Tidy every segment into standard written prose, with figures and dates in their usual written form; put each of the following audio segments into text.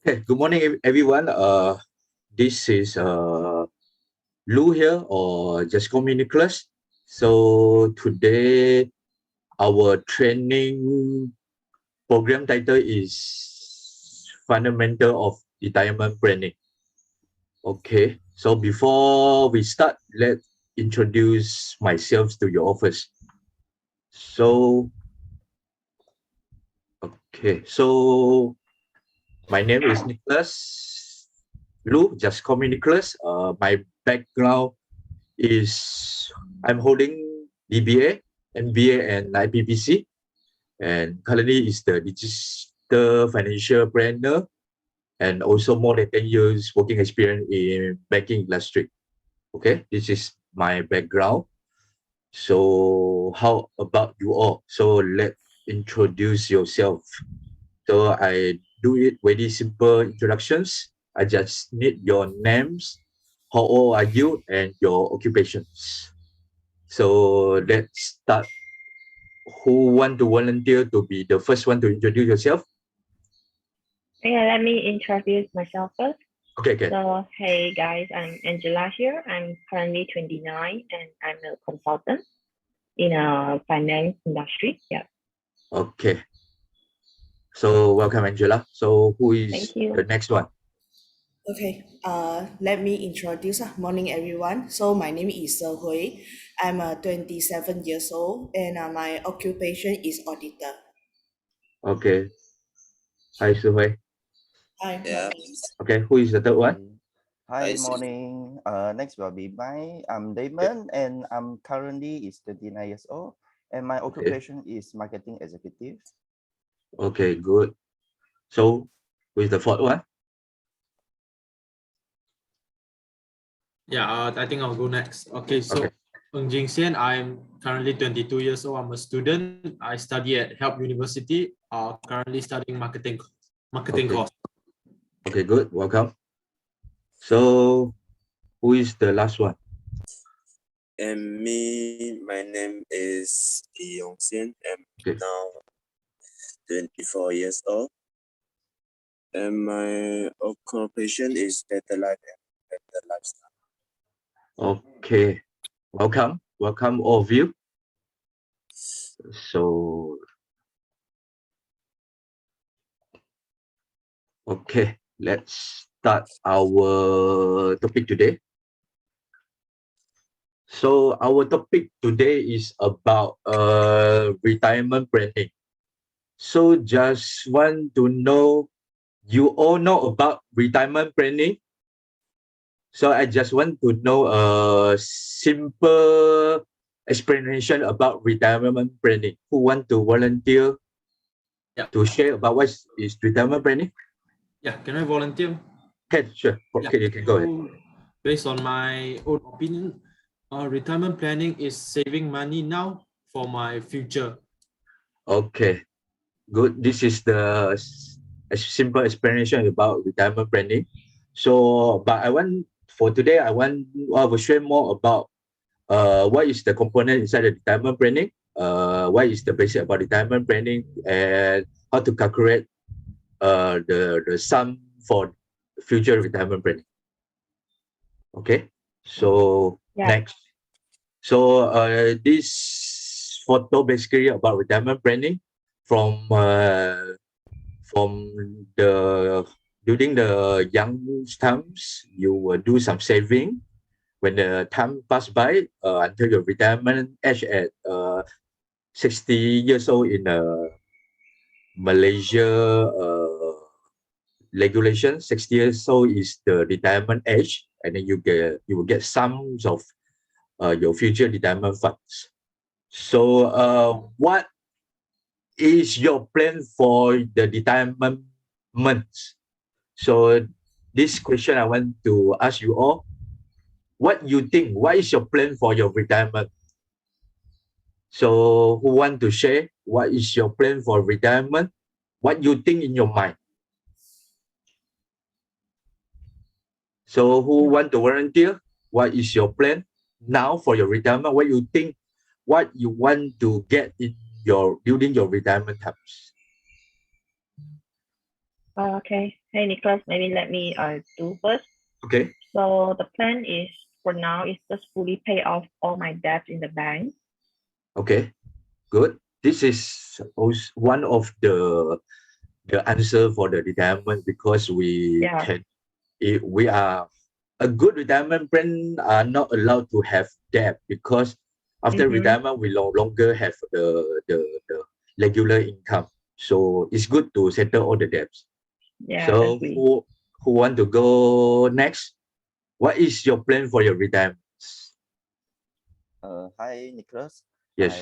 Okay, good morning, everyone. This is Lou here, or just call me Nicholas. So today, our training program title is Fundamental of Retirement Planning. Okay, so before we start, let's introduce myself to you all first. So, so my name is Nicholas Lu, just call me Nicholas. My background is I'm holding DBA, MBA, and IPPC, and currently is the digital financial planner, and also more than 10 years working experience in banking industry. Okay, this is my background. So how about you all? So let's introduce yourself. So I do it very simple introductions. I just need your names, how old are you, and your occupations. So let's start. Who want to volunteer to be the first one to introduce yourself? Yeah, let me introduce myself first. Okay. So, hey guys, I'm Angela here. I'm currently 29 and I'm a consultant in a finance industry. Yeah. Okay. So welcome, Angela. So who is Thank you. the next one? Okay, let me introduce. Morning, everyone. So my name is Hui. I'm 27 years old, and my occupation is auditor. Okay. Hi, Suhui. Hi. Yeah. Okay, who is the third one? Hi, Hi, morning. Next will be I'm Damon, and I'm currently is 29 years old, and my occupation is marketing executive. Okay, good. So who is the fourth one? Yeah, I think I'll go next. Okay, so Ng Jing Xian, I'm currently 22 years old. I'm a student. I study at Help University. Currently studying marketing course. Okay, good. Welcome. So who is the last one? And my name is Lee Yong Xian. I'm now 24 years old. And my occupation is data life and data lifestyle. Okay, welcome all of you. So, okay, let's start our topic today. So our topic today is about retirement planning. So just want to know, you all know about retirement planning? So I just want to know a simple explanation about retirement planning. Who want to volunteer to share about what is retirement planning? Yeah, can I volunteer? Okay, sure. Okay, you can go ahead. Based on my own opinion, retirement planning is saving money now for my future. Okay, good. This is the simple explanation about retirement planning. So, but for today, I will share more about what is the component inside the retirement planning, what is the basic about retirement planning, and how to calculate the sum for future retirement planning. Okay, so next. So this photo basically about retirement planning from the during the young times, you will do some saving. When the time pass by until your retirement age at 60 years old in Malaysia regulation, 60 years old is the retirement age, and then you will get sums of your future retirement funds. So what is your plan for the retirement months? So this question I want to ask you all. What you think? What is your plan for your retirement? So who want to share? What is your plan for retirement? What you think in your mind? So who want to volunteer? What is your plan now for your retirement? What you think? What you want to get in during your retirement times? Okay. Hey, Nicholas, maybe let me do first. Okay. So the plan is for now is just fully pay off all my debts in the bank. Okay. Good. This is also one of the answer for the retirement, because we Yeah. can, if we are a good retirement plan are not allowed to have debt, because after retirement we no longer have the regular income. So it's good to settle all the debts. Yeah, So agree. who want to go next? What is your plan for your retirement? Hi, Nicholas. Yes.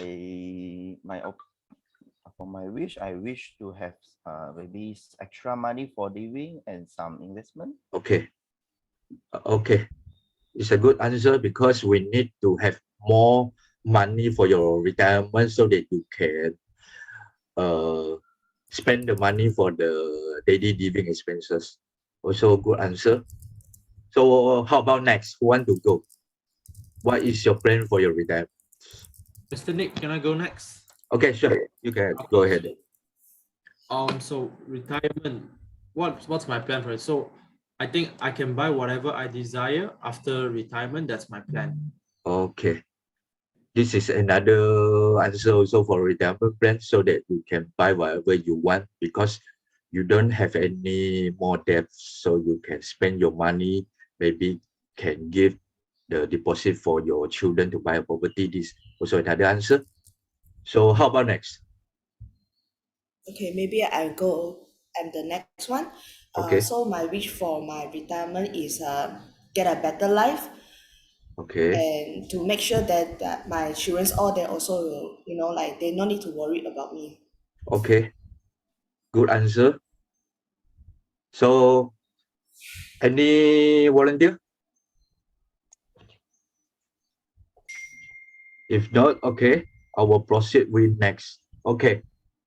For my wish, I wish to have maybe extra money for living and some investment. Okay. Okay. It's a good answer, because we need to have more money for your retirement so that you can spend the money for the daily living expenses. Also good answer. So how about next? Who want to go? What is your plan for your retirement? Mr. Nick, can I go next? Okay, sure. You can go ahead. So retirement, what's my plan for it? So I think I can buy whatever I desire after retirement. That's my plan. Okay. This is another answer also for retirement plan, so that you can buy whatever you want, because you don't have any more debt, so you can spend your money, maybe can give the deposit for your children to buy a property. This also another answer. So how about next? Okay, maybe I go and the next one. Okay. So my wish for my retirement is get a better life, Okay. and to make sure that my children's all they also will, like they no need to worry about me. Okay. Good answer. So any volunteer? If not, okay, I will proceed with next. Okay.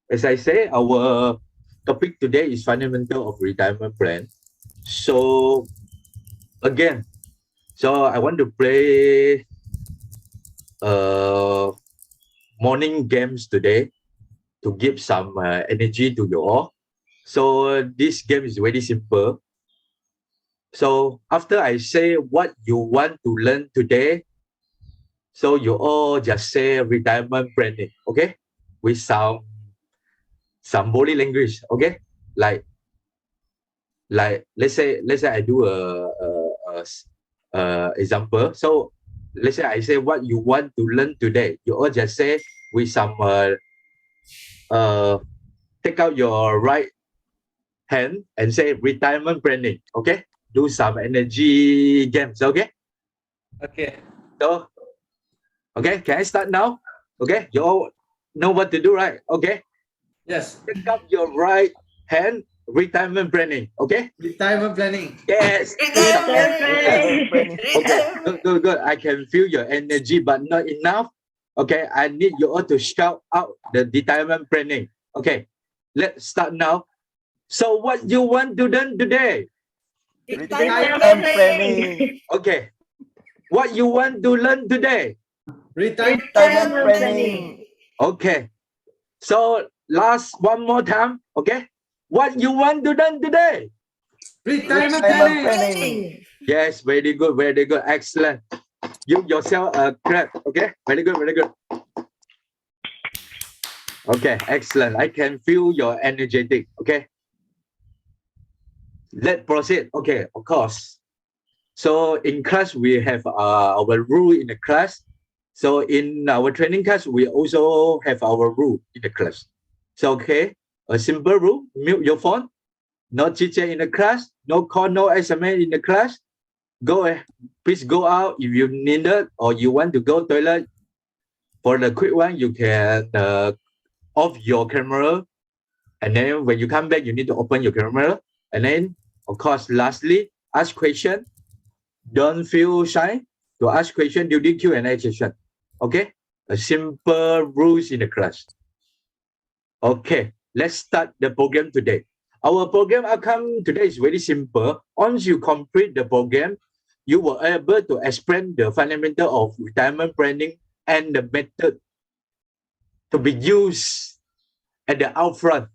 As I say, our topic today is fundamental of retirement plan. So again, so I want to play morning games today to give some energy to you all. So this game is very simple. So after I say what you want to learn today, so you all just say retirement planning, okay? With some body language, okay? Like let's say I do a example. So let's say I say what you want to learn today. You all just say with some take out your right hand and say retirement planning. Okay, do some energy games. Okay. Okay. So okay, can I start now? Okay, you all know what to do, right? Okay. Yes. Take up your right hand. Retirement planning. Okay. Retirement planning. Yes. Okay, good. I can feel your energy, but not enough. Okay, I need you all to shout out the retirement planning. Okay, let's start now. So what you want to learn today? Retirement planning. Okay, what you want to learn today? Retirement planning. Okay, so last one more time. Okay, what you want to learn today? Retirement planning. Yes, very good, excellent. Give yourself a clap. Okay, very good. Okay, excellent. I can feel your energetic. Okay, let's proceed. Okay, of course. So in class we have our rule in the class. So in our training class we also have our rule in the class. So okay, a simple rule: mute your phone, no chit chat in the class, no call, no SMS in the class. Please go out if you need it or you want to go toilet. For the quick one, you can off your camera, and then when you come back, you need to open your camera. And then, of course, lastly, ask question. Don't feel shy to ask question during Q&A session. Okay, a simple rules in the class. Okay, let's start the program today. Our program outcome today is very simple. Once you complete the program, you will able to explain the fundamental of retirement planning and the method to be used at the upfront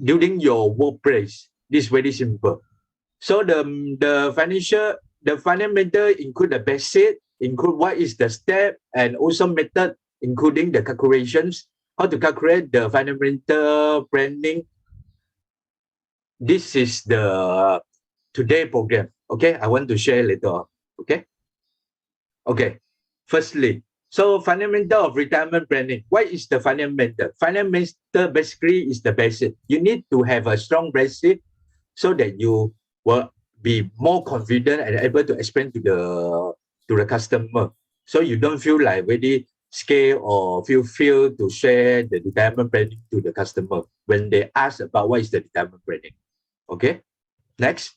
during your workplace. This is very simple. So the fundamental include the basic, include what is the step, and also method, including the calculations, how to calculate the fundamental planning. This is the today program. Okay, I want to share later on. Okay. Okay. Firstly, so fundamental of retirement planning. What is the fundamental? Fundamental basically is the basic. You need to have a strong basic so that you will be more confident and able to explain to the customer. So you don't feel like very scared or feel to share the retirement planning to the customer when they ask about what is the retirement planning. Okay. Next.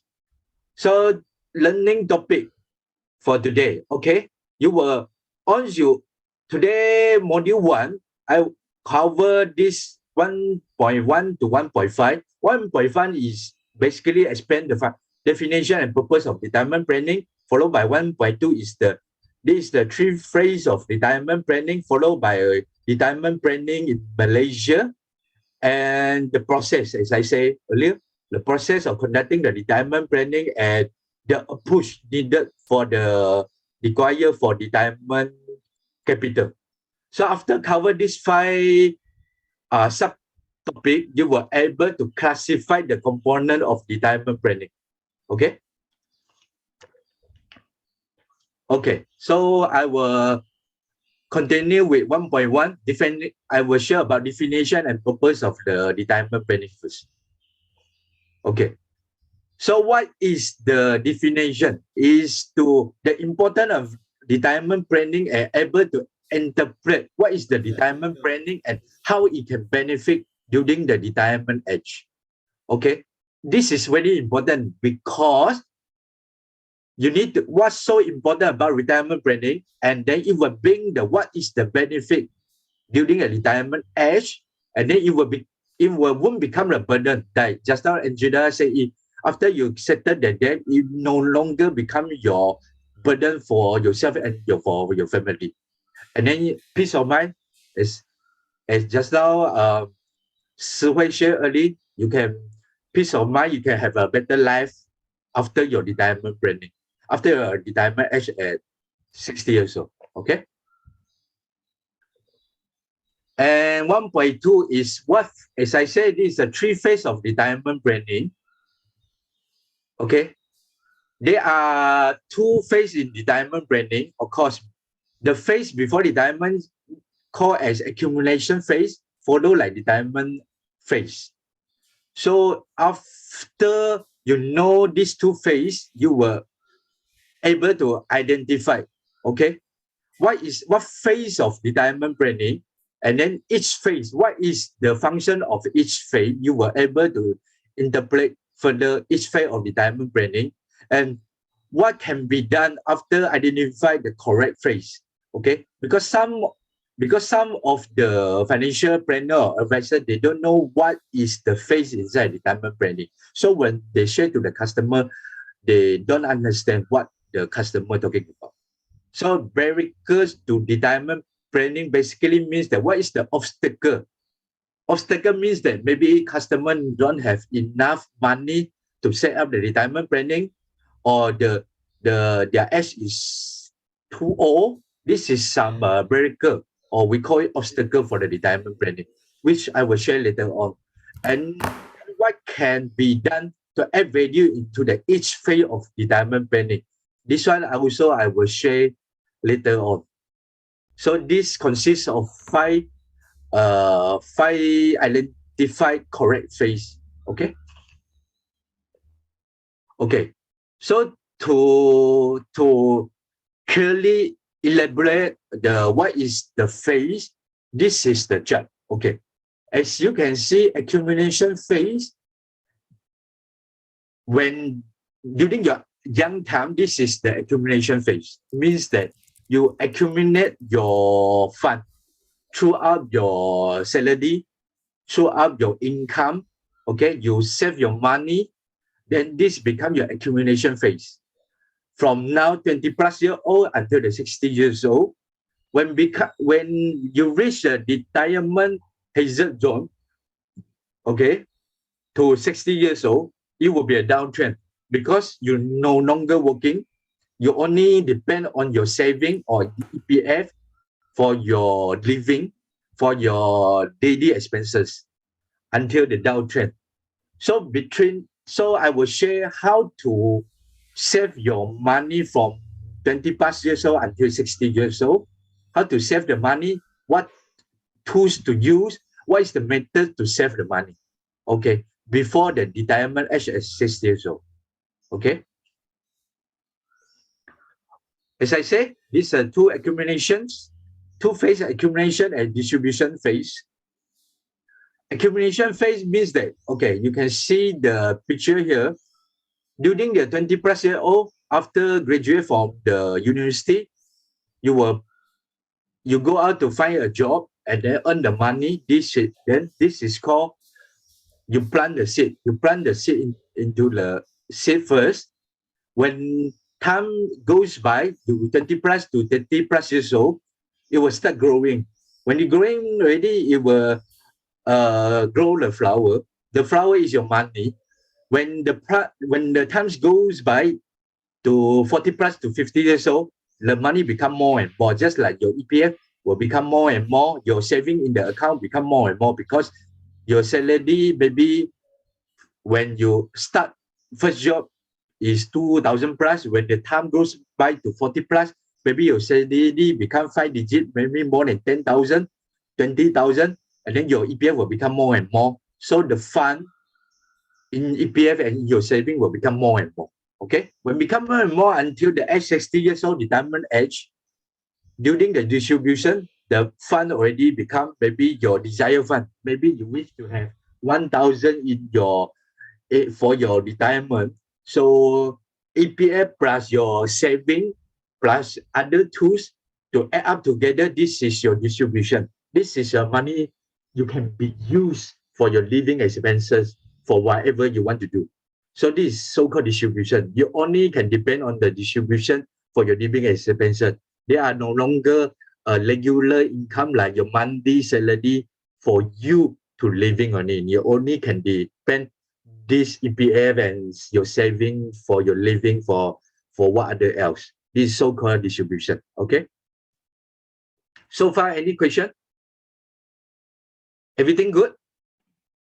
So learning topic for today. Okay. Today module 1, I cover this 1.1 to 1.5. 1.5 is basically explain the definition and purpose of retirement planning, followed by 1.2 is the three phase of retirement planning, followed by retirement planning in Malaysia, and the process, as I say earlier, the process of conducting the retirement planning and the push needed for the required for retirement capital. So after cover these 5 subtopic, you were able to classify the component of retirement planning. Okay. Okay. So I will continue with 1.1. I will share about definition and purpose of the retirement planning first. Okay. So what is the definition? Is to the importance of retirement planning and able to interpret what is the retirement planning and how it can benefit during the retirement age. Okay, this is very important because you need to, what's so important about retirement planning, and then it will bring the what is the benefit during a retirement age, and then won't become a burden. Like just now Angela said, after you settle the debt, it no longer become your burden for yourself and for your family. And then peace of mind is, as just now Si Hui shared early, you can peace of mind, you can have a better life after your retirement planning, after your retirement age at 60 years old. Okay. And 1.2 is what, as I said, this is a 3 phase of retirement planning. Okay. There are 2 phases in retirement planning. Of course, the phase before retirement called as accumulation phase, followed like retirement phase. So after you know these 2 phases, you were able to identify, okay, what phase of retirement planning, and then each phase, what is the function of each phase, you were able to interpret further each phase of retirement planning, and what can be done after identify the correct phase. Okay, because some of the financial planner or advisor, they don't know what is the phase inside retirement planning. So when they share to the customer, they don't understand what the customer talking about. So barriers to retirement planning basically means that what is the obstacle? Obstacle means that maybe customer don't have enough money to set up the retirement planning, or their age is too old. This is some barrier, or we call it obstacle for the retirement planning, which I will share later on. And what can be done to add value into the each phase of retirement planning. This one I will share later on. So this consists of 5 identified correct phase. Okay. Okay. So to clearly elaborate what is the phase, this is the chart. Okay. As you can see, accumulation phase, when during your young time, this is the accumulation phase. Means that you accumulate your fund throughout your salary, throughout your income. Okay, you save your money, then this becomes your accumulation phase. From now 20 plus years old until the 60 years old, when you reach the retirement hazard zone, okay, to 60 years old, it will be a downtrend because you're no longer working. You only depend on your saving or EPF for your living, for your daily expenses until the downtrend. So I will share how to save your money from 20 plus years old until 60 years old, how to save the money, what tools to use, what is the method to save the money, okay, before the retirement age at 60 years old, okay? As I say, these are two accumulations, two-phase accumulation and distribution phase. Accumulation phase means that, okay, you can see the picture here. During the 20 plus year old, after graduate from the university, you go out to find a job and then earn the money. This is called, you plant the seed. You plant the seed into the seed first. When time goes by, to 20 plus to 30 plus years old, it will start growing. When it's growing already, it will grow the flower. The flower is your money. When the times goes by to 40 plus to 50 years old, the money become more and more, just like your EPF will become more and more, your saving in the account become more and more because your salary, maybe when you start first job is 2,000 plus, when the time goes by to 40 plus, maybe your salary become 5 digit, maybe more than 10,000, 20,000, and then your EPF will become more and more. So the fund in EPF and your saving will become more and more. Okay, when become more and more until the age 60 years old, retirement age, during the distribution, the fund already become maybe your desire fund. Maybe you wish to have 1,000 in your for your retirement. So EPF plus your saving plus other tools to add up together, this is your distribution. This is your money you can be used for your living expenses for whatever you want to do. So this is so-called distribution. You only can depend on the distribution for your living expenses. They are no longer a regular income like your monthly salary for you to living on it. You only can depend this EPF and your saving for your living for what other else. This is so-called distribution. Okay. So far, any question? Everything good?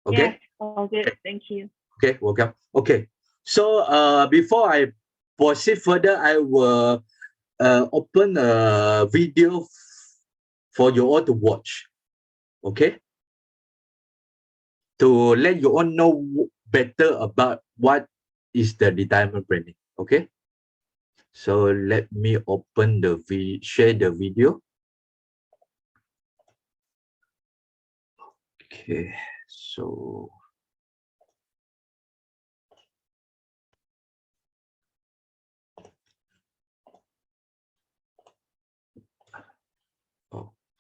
Okay. Yes, all good. Thank you. Okay, welcome. Okay, so before I proceed further, I will open a video for you all to watch. Okay, to let you all know better about what is the retirement planning. Okay, so let me open the share the video. Okay, so.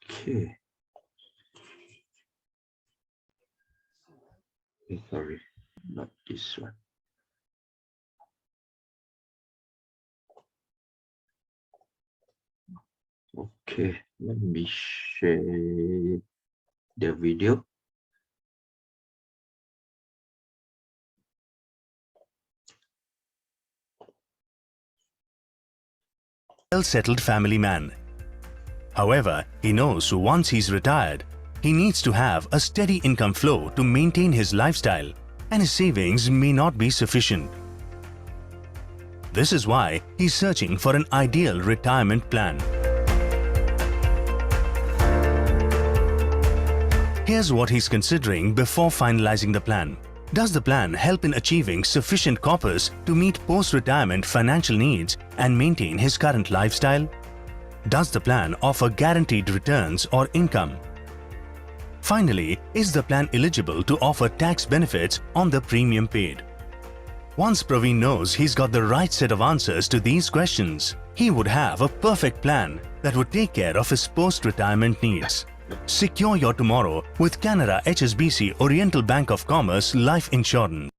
Okay. Sorry, not this one. Okay, let me share the video. Well-settled family man. However, he knows once he's retired, he needs to have a steady income flow to maintain his lifestyle, and his savings may not be sufficient. This is why he's searching for an ideal retirement plan. Here's what he's considering before finalizing the plan. Does the plan help in achieving sufficient corpus to meet post-retirement financial needs and maintain his current lifestyle? Does the plan offer guaranteed returns or income? Finally, is the plan eligible to offer tax benefits on the premium paid? Once Praveen knows he's got the right set of answers to these questions, he would have a perfect plan that would take care of his post-retirement needs. Secure your tomorrow with Canara HSBC Oriental Bank of Commerce Life Insurance.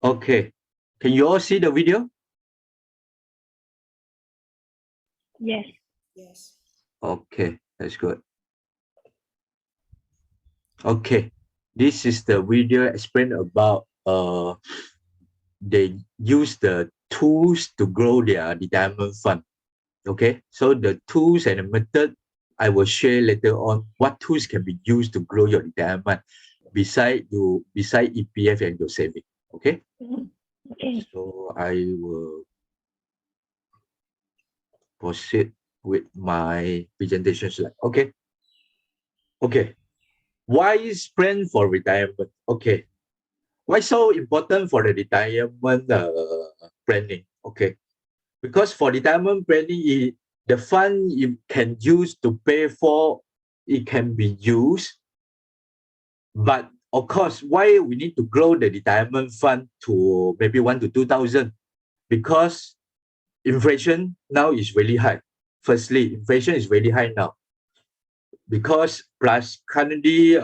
Okay, can you all see the video? Yes. Yes. Okay, that's good. Okay, This is the video explain about they use the tools to grow their retirement fund. Okay, so the tools and the method I will share later on. What tools can be used to grow your retirement beside EPF and your saving. Okay. Okay. So I will proceed with my presentation slide. Okay. Okay. Why is plan for retirement? Okay. Why so important for the retirement planning? Okay. Because for retirement planning, the fund you can use to pay for, it can be used. But of course, why we need to grow the retirement fund to maybe 1 to 2,000? Because inflation now is really high. Firstly, inflation is really high now. Because plus currently,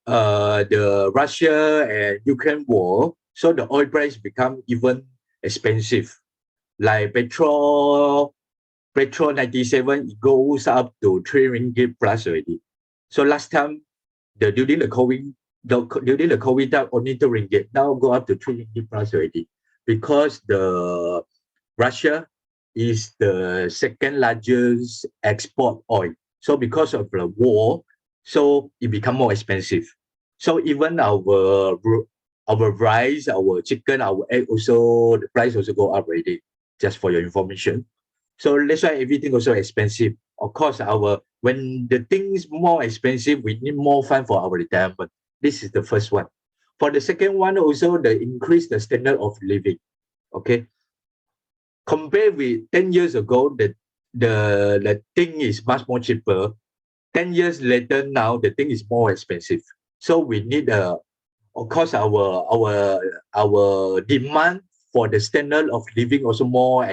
the Russia and Ukraine war, so the oil price become even expensive. Like petrol 97, it goes up to 3 ringgit plus already. So last time, during the COVID time, only 2 ringgit. Now go up to 3 ringgit plus already, because the Russia is the second largest export oil. So because of the war, so it become more expensive. So even our rice, our chicken, our egg also, the price also go up already, just for your information. So that's why everything also expensive. Of course, when the thing is more expensive, we need more fund for our retirement. This is the first one. For the second one, also the increase the standard of living. Okay. Compared with 10 years ago, the thing is much more cheaper. 10 years later, now the thing is more expensive. So we need of course our demand for the standard of living also more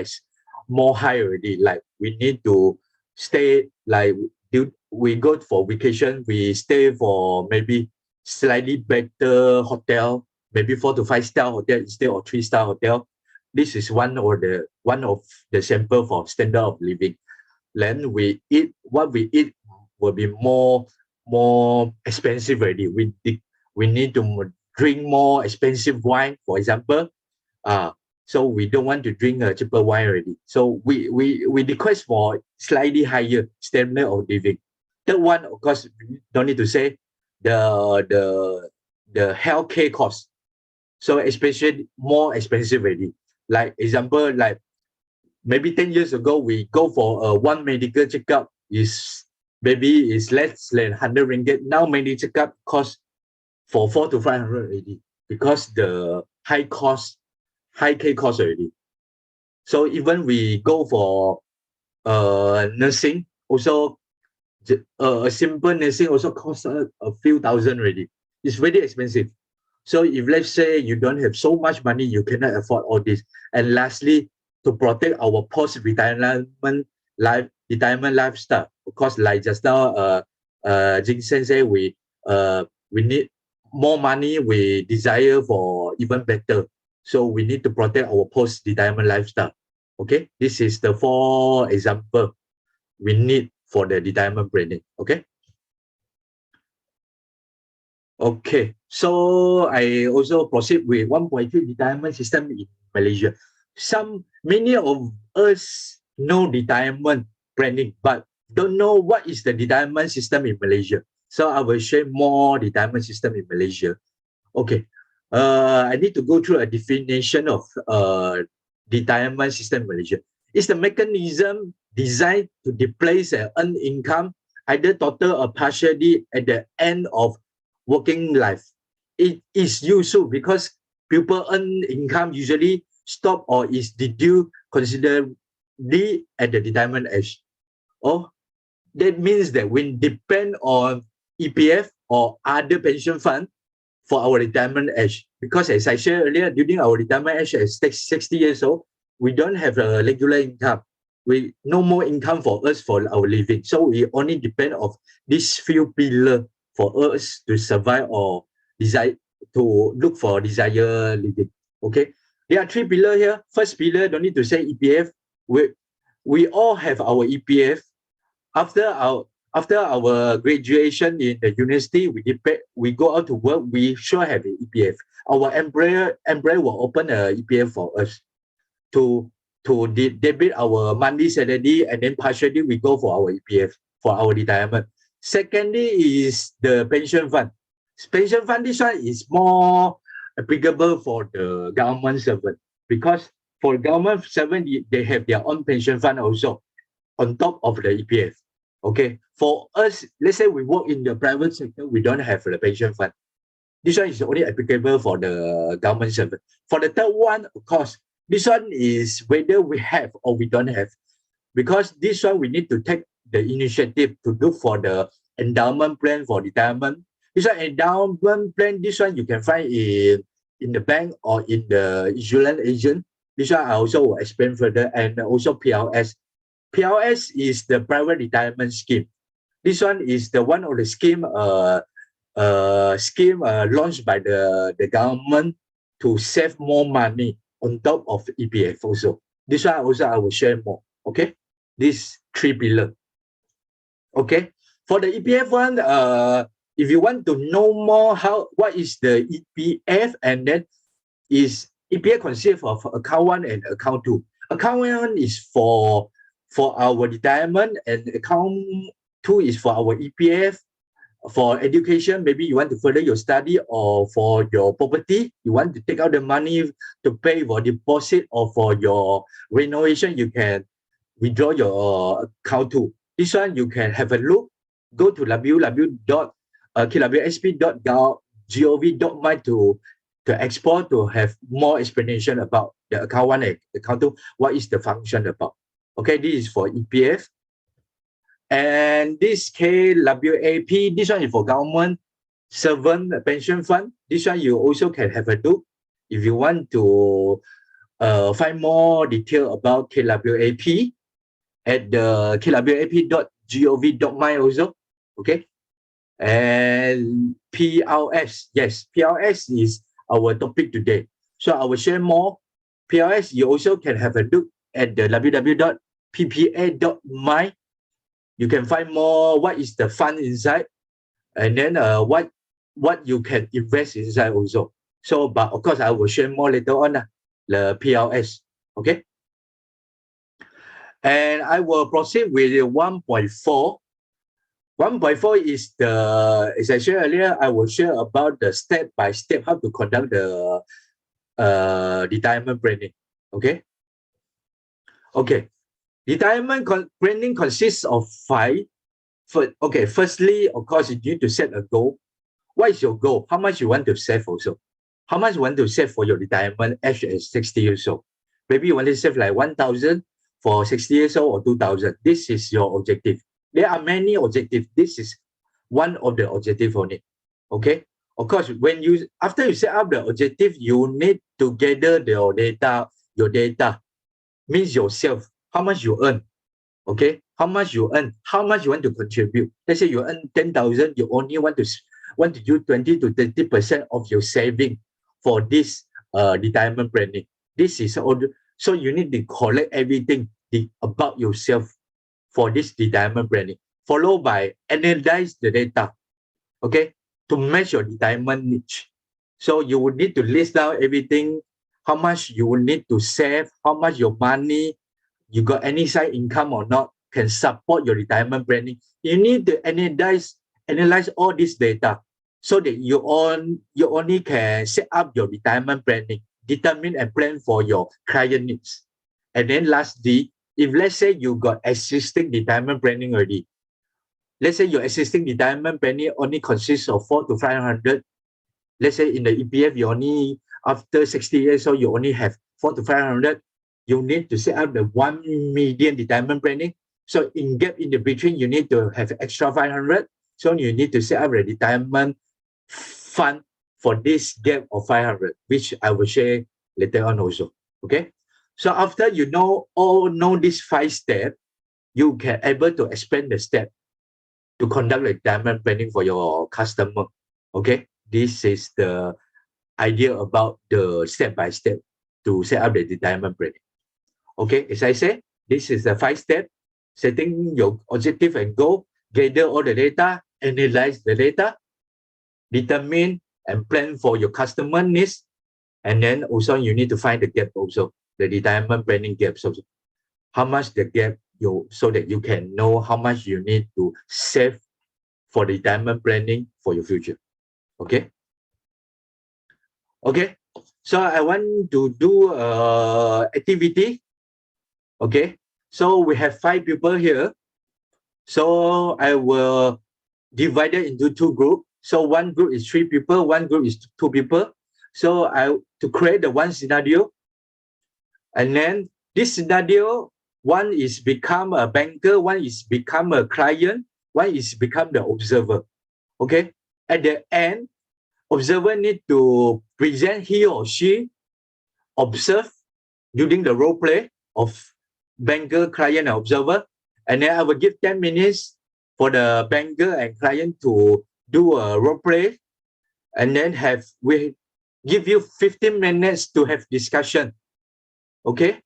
high already. Like we need to stay, like we go for vacation, we stay for maybe slightly better hotel, maybe 4 to 5 star hotel instead of 3-star hotel. This is one of the sample for standard of living. Then what we eat will be more expensive already. We need to drink more expensive wine, for example. So we don't want to drink a cheaper wine already. So we request for slightly higher standard of living. Third one, of course, don't need to say, the healthcare cost. So especially more expensive already. Like example, like maybe 10 years ago, we go for one medical checkup is less than 100 ringgit. Now medical checkup costs for 400 to 500 already, because the high care cost already. So even we go for nursing, also a simple nursing also costs a few thousand already. It's very expensive. So if let's say you don't have so much money, you cannot afford all this. And lastly, to protect our post-retirement lifestyle, of course, like just now, Jing Sen say we need more money, we desire for even better. So we need to protect our post-retirement lifestyle. Okay, this is the 4 example we need for the retirement planning. Okay. Okay, so I also proceed with 1.3 retirement system in Malaysia. Many of us know retirement planning, but don't know what is the retirement system in Malaysia. So I will share more retirement system in Malaysia. Okay, I need to go through a definition of retirement system in Malaysia. It's the mechanism designed to displace an earned income, either total or partially, at the end of working life. It is useful because people earn income usually stop or is reduced considerably at the retirement age. Oh, that means that we depend on EPF or other pension fund for our retirement age. Because as I shared earlier, during our retirement age at 60 years old, we don't have a regular income. We no more income for us for our living. So we only depend on these few pillars for us to survive or desire to look for desired living. Okay, there are 3 pillars here. First pillar, don't need to say EPF. We all have our EPF. After after our graduation in the university, we go out to work, we sure have an EPF. Our employer will open a EPF for us to debit our monthly salary, and then partially we go for our EPF for our retirement. Secondly is the pension fund. Pension fund, this one is more applicable for the government servant, because for government servant, they have their own pension fund also on top of the EPF. Okay, for us, let's say we work in the private sector, we don't have the pension fund. This one is only applicable for the government servant. For the third one, of course, this one is whether we have or we don't have, because this one we need to take the initiative to look for the endowment plan for retirement. This one endowment plan, this one you can find in the bank or in the insurance agent. This one I also will explain further, and also PLS. PLS is the private retirement scheme. This one is the one of the scheme launched by the government to save more money on top of EPF also. This one also I will share more. Okay, these three pillars. Okay, for the EPF one, if you want to know more what is the EPF, and then is EPF consists of account 1 and account 2. Account 1 is for our retirement, and account 2 is for our EPF. For education, maybe you want to further your study, or for your property, you want to take out the money to pay for deposit or for your renovation, you can withdraw your account 2. This one you can have a look. Go to kwsp.gov.my to explore, to have more explanation about the account 1 and account 2, what is the function about. Okay, this is for EPF. And this KWAP, this one is for government servant pension fund. This one you also can have a look if you want to find more detail about KWAP at the kwap.gov.my also. Okay, and PLS, yes, PLS is our topic today, so I will share more. PLS, you also can have a look at the www.ppa.my. You can find more what is the fund inside, and then what you can invest inside also. So, but of course, I will share more later on the PLS. Okay, and I will proceed with 1.4. 1.4 is the, as I shared earlier, I will share about the step by step how to conduct the retirement planning. Okay. Okay. Retirement planning consists of 5. Okay, firstly, of course, you need to set a goal. What is your goal? How much you want to save also? How much you want to save for your retirement age at 60 years old? Maybe you want to save like 1,000 for 60 years old or 2,000. This is your objective. There are many objectives. This is one of the objectives only. Okay. Of course, after you set up the objective, you need to gather your data. Your data means yourself. How much you earn, okay? How much you earn, how much you want to contribute. Let's say you earn 10,000, you only want to do 20 to 30% of your saving for this retirement planning. This is all. So you need to collect everything about yourself for this retirement planning, followed by analyze the data, okay, to match your retirement needs. So you will need to list down everything, how much you will need to save, how much your money, you got any side income or not, can support your retirement planning. You need to analyze all this data so that you only can set up your retirement planning, determine and plan for your client needs. And then lastly, if let's say you got existing retirement planning already, let's say your existing retirement planning only consists of 400 to 500. Let's say in the EPF, you only, after 60 years old, you only have 400 to 500. You need to set up the 1 million retirement planning. So in gap in the between, you need to have extra 500. So you need to set up a retirement fund for this gap of 500, which I will share later on also. Okay. So after you know these 5 steps, you can able to expand the step to conduct retirement planning for your customer. Okay. This is the idea about the step by step to set up the retirement planning. Okay, as I said, this is the 5 steps: setting your objective and goal, gather all the data, analyze the data, determine and plan for your customer needs. And then also you need to find the gap also, the retirement planning gaps also. How much the gap so that you can know how much you need to save for retirement planning for your future. Okay. Okay. So I want to do activity. Okay. So we have 5 people here. So I will divide it into 2 groups. So one group is 3 people, one group is 2 people. So to create the one scenario, and then this scenario, one is become a banker, one is become a client, one is become the observer. Okay. At the end, observer need to present he or she observe during the role play of banker, client, and observer. And then I will give 10 minutes for the banker and client to do a role play. And then we give you 15 minutes to have discussion. Okay.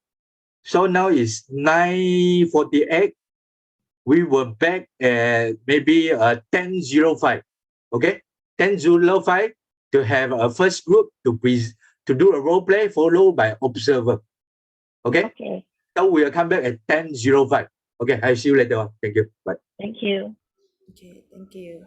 So now it's 9:48. We were back at maybe 10:05. Okay. 10:05 to have a first group to do a role play followed by observer. Okay. Okay. So we'll come back at 10:05. Okay. I'll see you later on. Thank you. Bye. Thank you. Okay, thank you.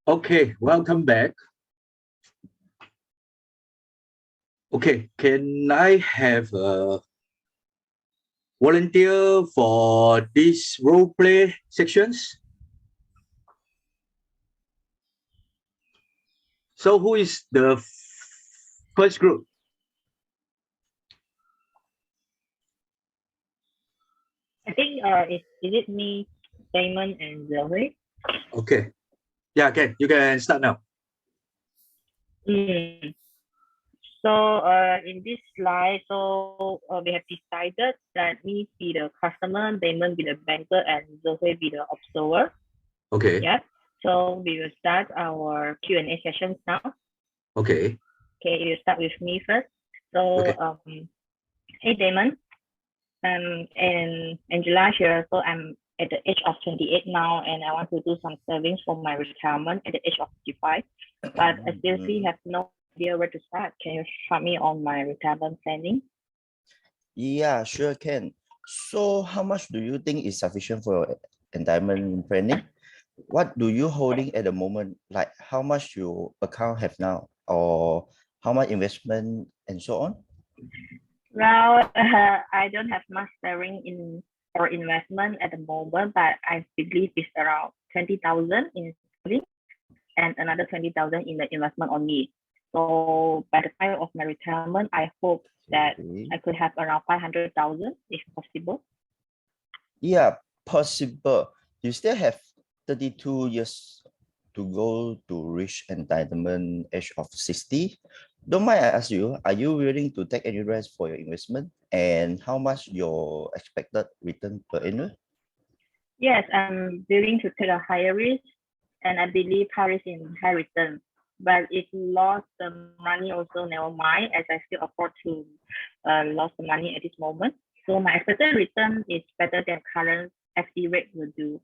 Okay, welcome back. Okay, can I have a volunteer for this role play sections? So who is the first group? I think is it me, Damon, and Zoe? Okay. Yeah, okay, you can start now. So in this slide, we have decided that me be the customer, Damon be the banker, and Zoe be the observer. Okay. Yes. So we will start our Q&A sessions now. Okay. Okay, you start with me first. So, Okay. hey Damon, and Angela here. So I'm at the age of 28 now, and I want to do some savings for my retirement at the age of 55. But I still have no idea where to start. Can you help me on my retirement planning? Yeah, sure can. So how much do you think is sufficient for your retirement planning? What do you holding at the moment? Like how much your account have now, or how much investment and so on? Well, I don't have much saving in or investment at the moment, but I believe it's around 20,000 in saving and another 20,000 in the investment on me. So by the time of my retirement, I hope that I could have around 500,000 if possible. Yeah, possible. You still have 32 years to go to reach entitlement age of 60. Don't mind I ask you, are you willing to take any risk for your investment, and how much your expected return per annum? Yes, I'm willing to take a higher risk, and I believe high risk in high return. But if lost the money, also never mind, as I still afford to lose the money at this moment. So my expected return is better than current FD rate will do.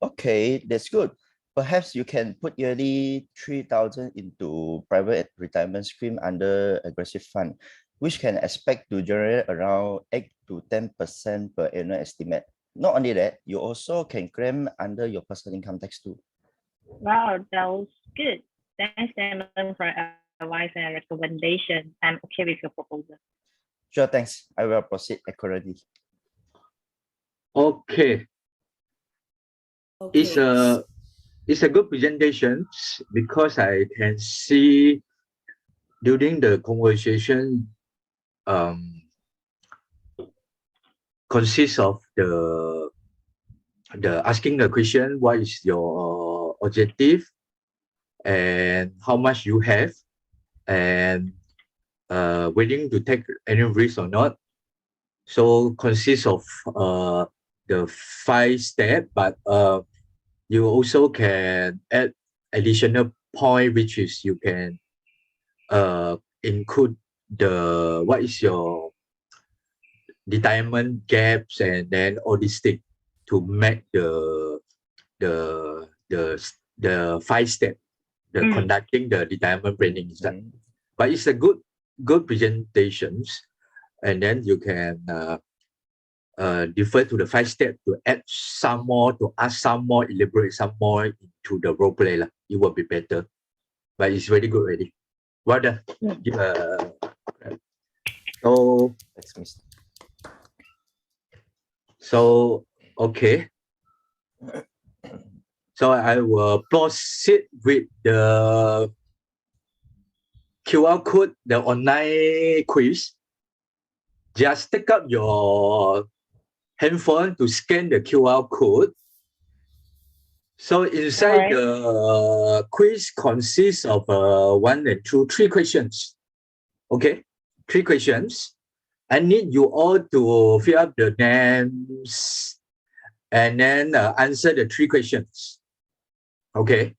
Okay, that's good. Perhaps you can put yearly 3,000 into private retirement scheme under aggressive fund, which can expect to generate around 8 to 10% per annum estimate. Not only that, you also can claim under your personal income tax too. Wow, that was good. Thanks, Damon, for advice and recommendation. I'm okay with your proposal. Sure, thanks. I will proceed accordingly. Okay. It's a good presentation because I can see during the conversation consists of the asking the question, what is your objective and how much you have, and willing to take any risk or not. So consists of the 5 steps, but you also can add additional point, which is you can include the what is your retirement gaps, and then all these things to make the 5 step, the conducting the retirement planning inside. But it's a good presentations, and then you can defer to the 5 steps to add some more, to ask some more, elaborate some more into the role play. It will be better. But it's very good already. Well done. So okay. So I will proceed with the QR code, the online quiz. Just take up your handphone to scan the QR code. So inside the quiz consists of 1 and 2, 3 questions. Okay, 3 questions. I need you all to fill up the names and then answer the 3 questions. Okay,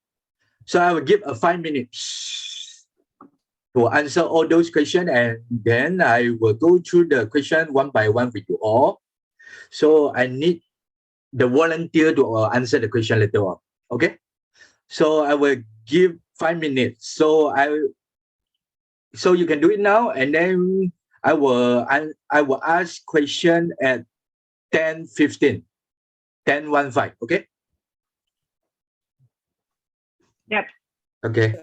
so I will give 5 minutes to answer all those questions, and then I will go through the question one by one with you all. So I need the volunteer to answer the question later on. Okay, so I will give 5 minutes. So you can do it now, and then I will ask question at 10:15, 10:15. Okay. Yep. Okay.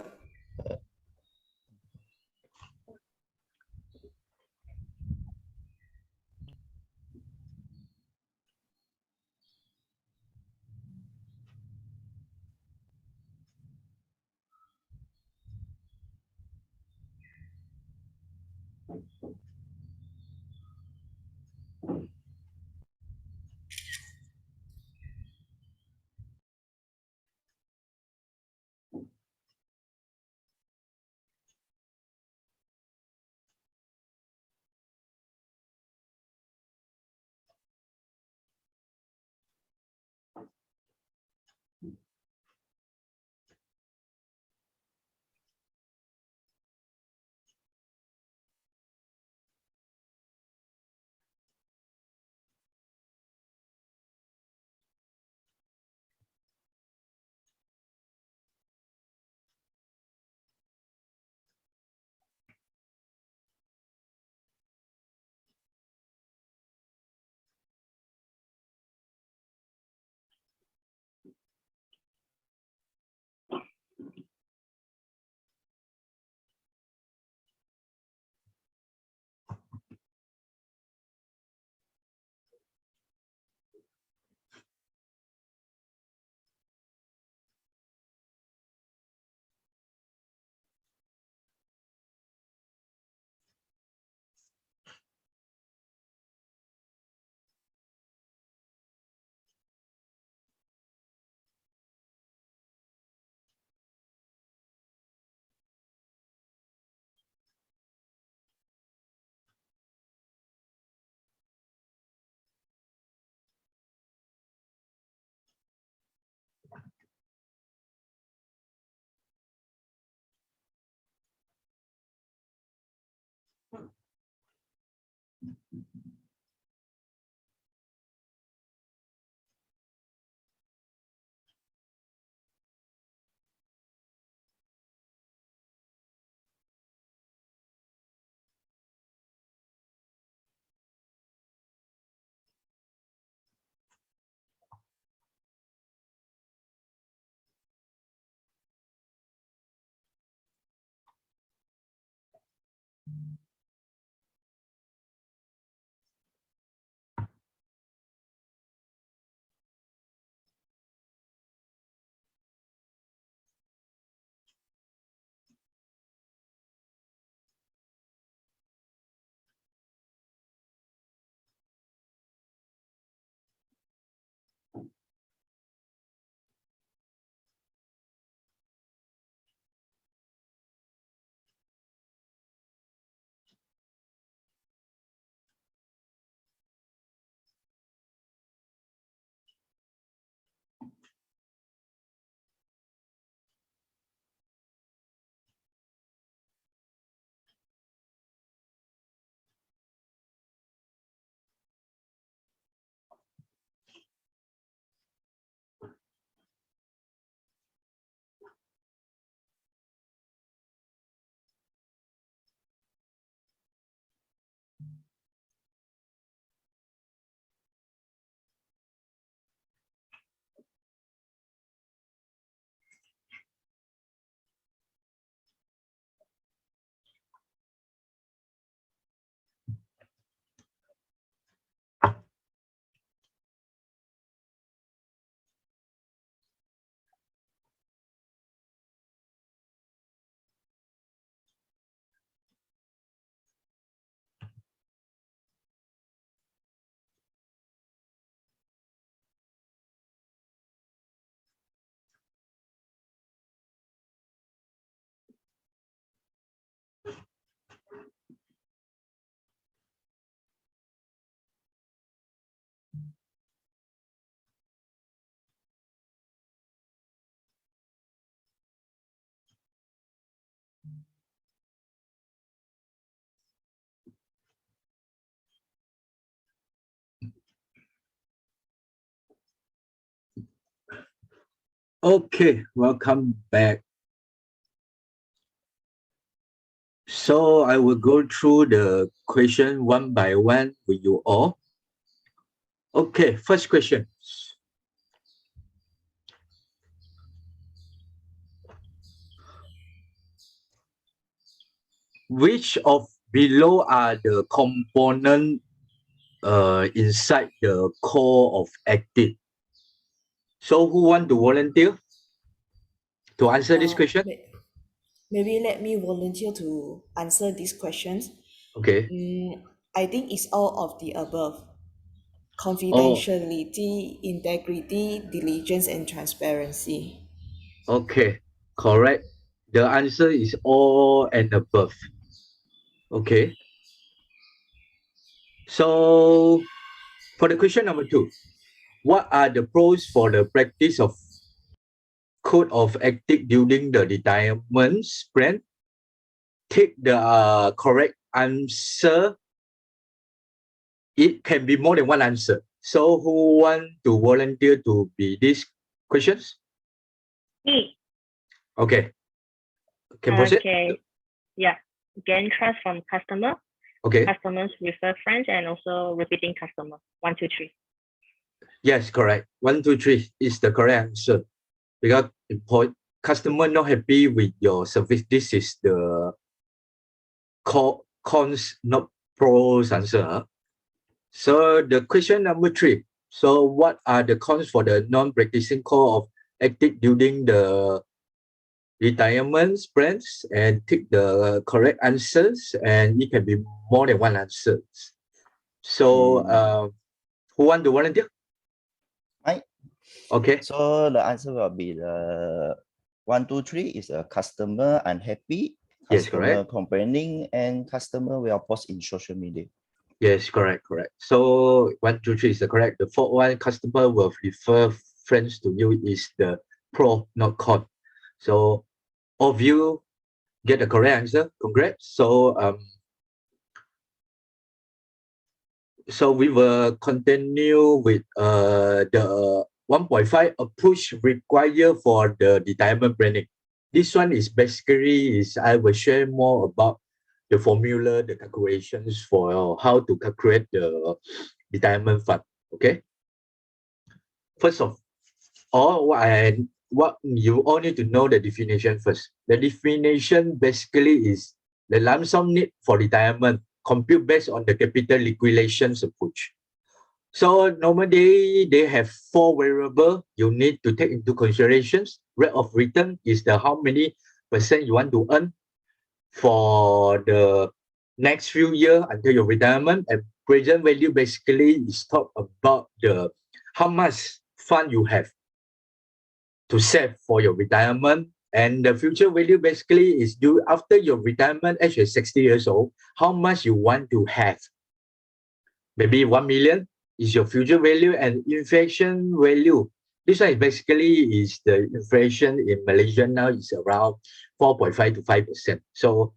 Okay, welcome back. So I will go through the question one by one with you all. Okay, first question. Which of below are the component inside the core of active? So who want to volunteer to answer this question? Maybe let me volunteer to answer these questions. Okay. I think it's all of the above. Oh, Confidentiality, integrity, diligence, and transparency. okay. Correct. The answer is all and above. Okay. So for the question number 2, what are the pros for the practice of code of ethics during the retirement sprint? Take the correct answer. It can be more than one answer. So who want to volunteer to be these questions? Me. Okay. Can proceed? Okay. Yeah. Gain trust from customer. Okay. Customers refer friends and also repeating customer. 1, 2, 3. Yes, correct. 1, 2, 3 is the correct answer. Because customer not happy with your service. This is the cons, not pros answer. Huh? So the question number 3. So what are the cons for the non-practicing core of ethics during the retirement sprints? And take the correct answers, and it can be more than one answer. So who want to volunteer? Right. Okay. So the answer will be the 1, 2, 3 is a customer unhappy, Yes, customer correct. complaining, and customer will post in social media. Yes, correct. So 1, 2, 3 is the correct. The fourth one, customer will refer friends to you, is the pro, not con. So all of you get the correct answer. Congrats. So So we will continue with the 1.5 approach required for the retirement planning. This one is basically I will share more about the formula, the calculations for how to calculate the retirement fund. Okay. First of all, what you all need to know the definition first. The definition basically is the lump sum need for retirement compute based on the capital liquidations approach. So normally they have 4 variables you need to take into considerations. Rate of return is the how many percent you want to earn for the next few years until your retirement, and present value basically is talk about the how much fund you have to save for your retirement, and the future value basically is due after your retirement age is 60 years old, how much you want to have. Maybe 1 million is your future value, and inflation value. This one is basically is the inflation in Malaysia now is around 4.5 to 5%. So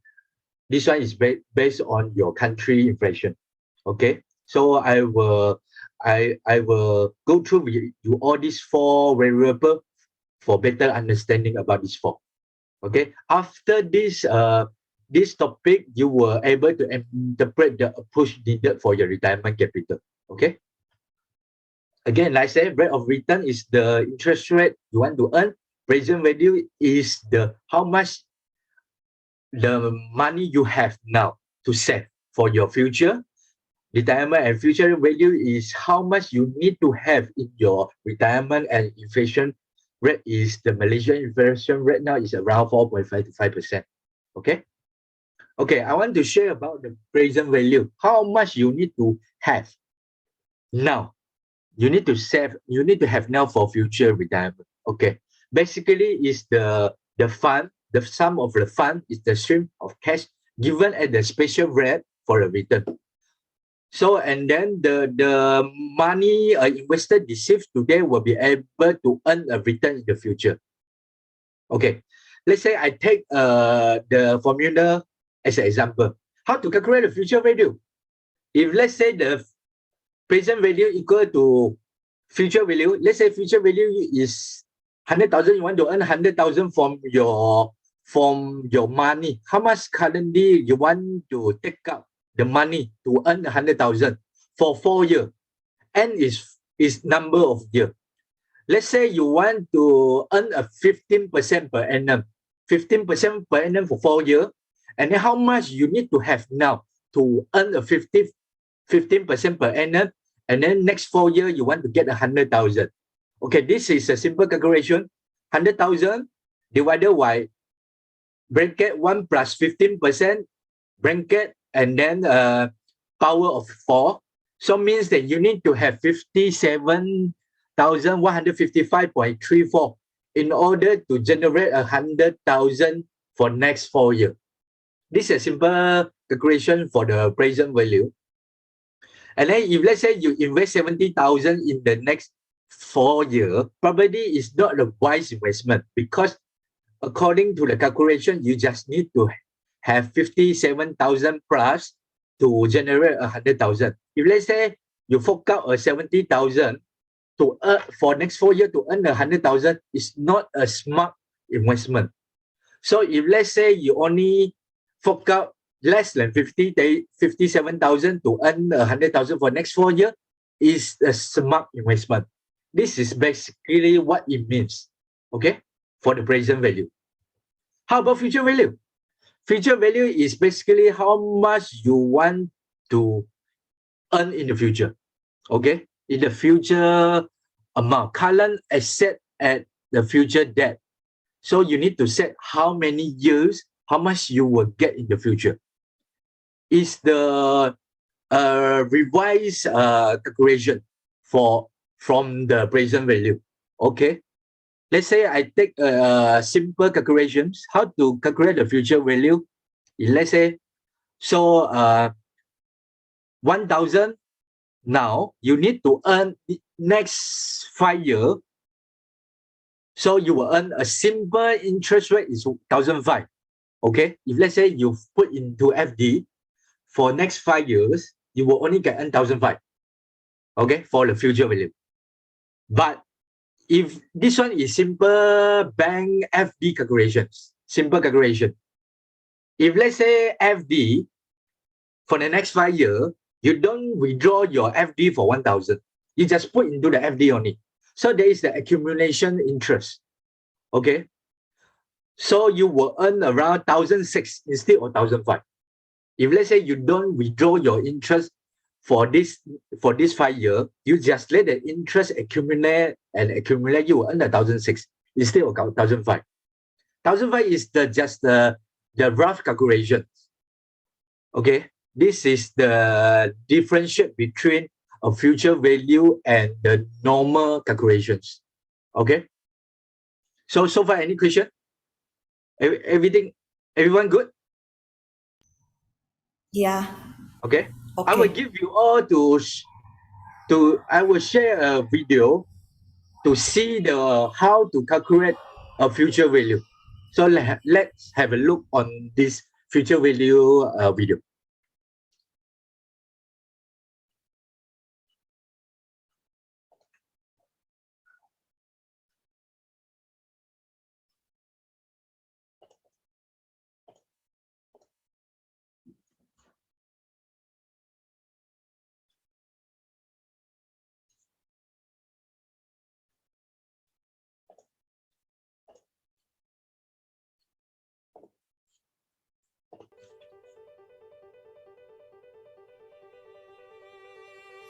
this one is based on your country inflation. Okay. So I will go through with you all these 4 variables for better understanding about these 4. Okay. After this topic, you were able to interpret the approach needed for your retirement capital. Okay. Again, like I said, rate of return is the interest rate you want to earn. Present value is the how much the money you have now to save for your future. Retirement and future value is how much you need to have in your retirement, and inflation rate is the Malaysian inflation rate now is around 4.5 to 5%. Okay. Okay, I want to share about the present value. How much you need to have now. You need to save, you need to have now for future retirement. Okay. Basically is the fund, the sum of the fund is the stream of cash given at the special rate for a return. So, and then the money investor received today will be able to earn a return in the future. Okay, let's say I take the formula as an example. How to calculate the future value? If let's say the present value equal to future value, let's say future value is 100,000, you want to earn 100,000 from your money. How much currently you want to take up the money to earn 100,000 for 4 years? N is number of years. Let's say you want to earn a 15% per annum, 15% per annum for 4 years, and then how much you need to have now to earn a 15% per annum, and then next 4 years you want to get 100,000. Okay, this is a simple calculation. 100,000 divided by bracket 1 plus 15% bracket and then power of 4. So means that you need to have 57,155.34 in order to generate 100,000 for next 4 years. This is a simple calculation for the present value. And then if let's say you invest 70,000 in the next 4 years, probably is not a wise investment, because according to the calculation, you just need to have 57,000 plus to generate 100,000. If let's say you fork out 70,000 to earn for next 4 years to earn 100,000, is not a smart investment. So if let's say you only fork out less than 57,000 to earn 100,000 for next 4 years, is a smart investment. This is basically what it means, okay, for the present value. How about future value? Future value is basically how much you want to earn in the future, okay? In the future amount, current asset at the future debt. So you need to set how many years, how much you will get in the future. Is the revised calculation from the present value, okay? Let's say I take simple calculations, how to calculate the future value. Let's say, so 1,000 now, you need to earn next 5 years. So you will earn a simple interest rate is 1,005. Okay, if let's say you put into FD for next 5 years, you will only get 1,500. Okay, for the future value. But if this one is simple bank FD calculations, simple calculation. If let's say FD for the next 5 years, you don't withdraw your FD for 1,000. You just put into the FD only. So there is the accumulation interest. Okay. So you will earn around 1,600 instead of 1,500. If let's say you don't withdraw your interest for this 5 years, you just let the interest accumulate and accumulate, you will earn 1,600 instead of 1,500. 1,500 is just the rough calculation. Okay, this is the differentiate between a future value and the normal calculations. Okay, so far any question? Everyone good? Yeah. Okay. Okay. I will give you all I will share a video to see how to calculate a future value. So let's have a look on this future value video.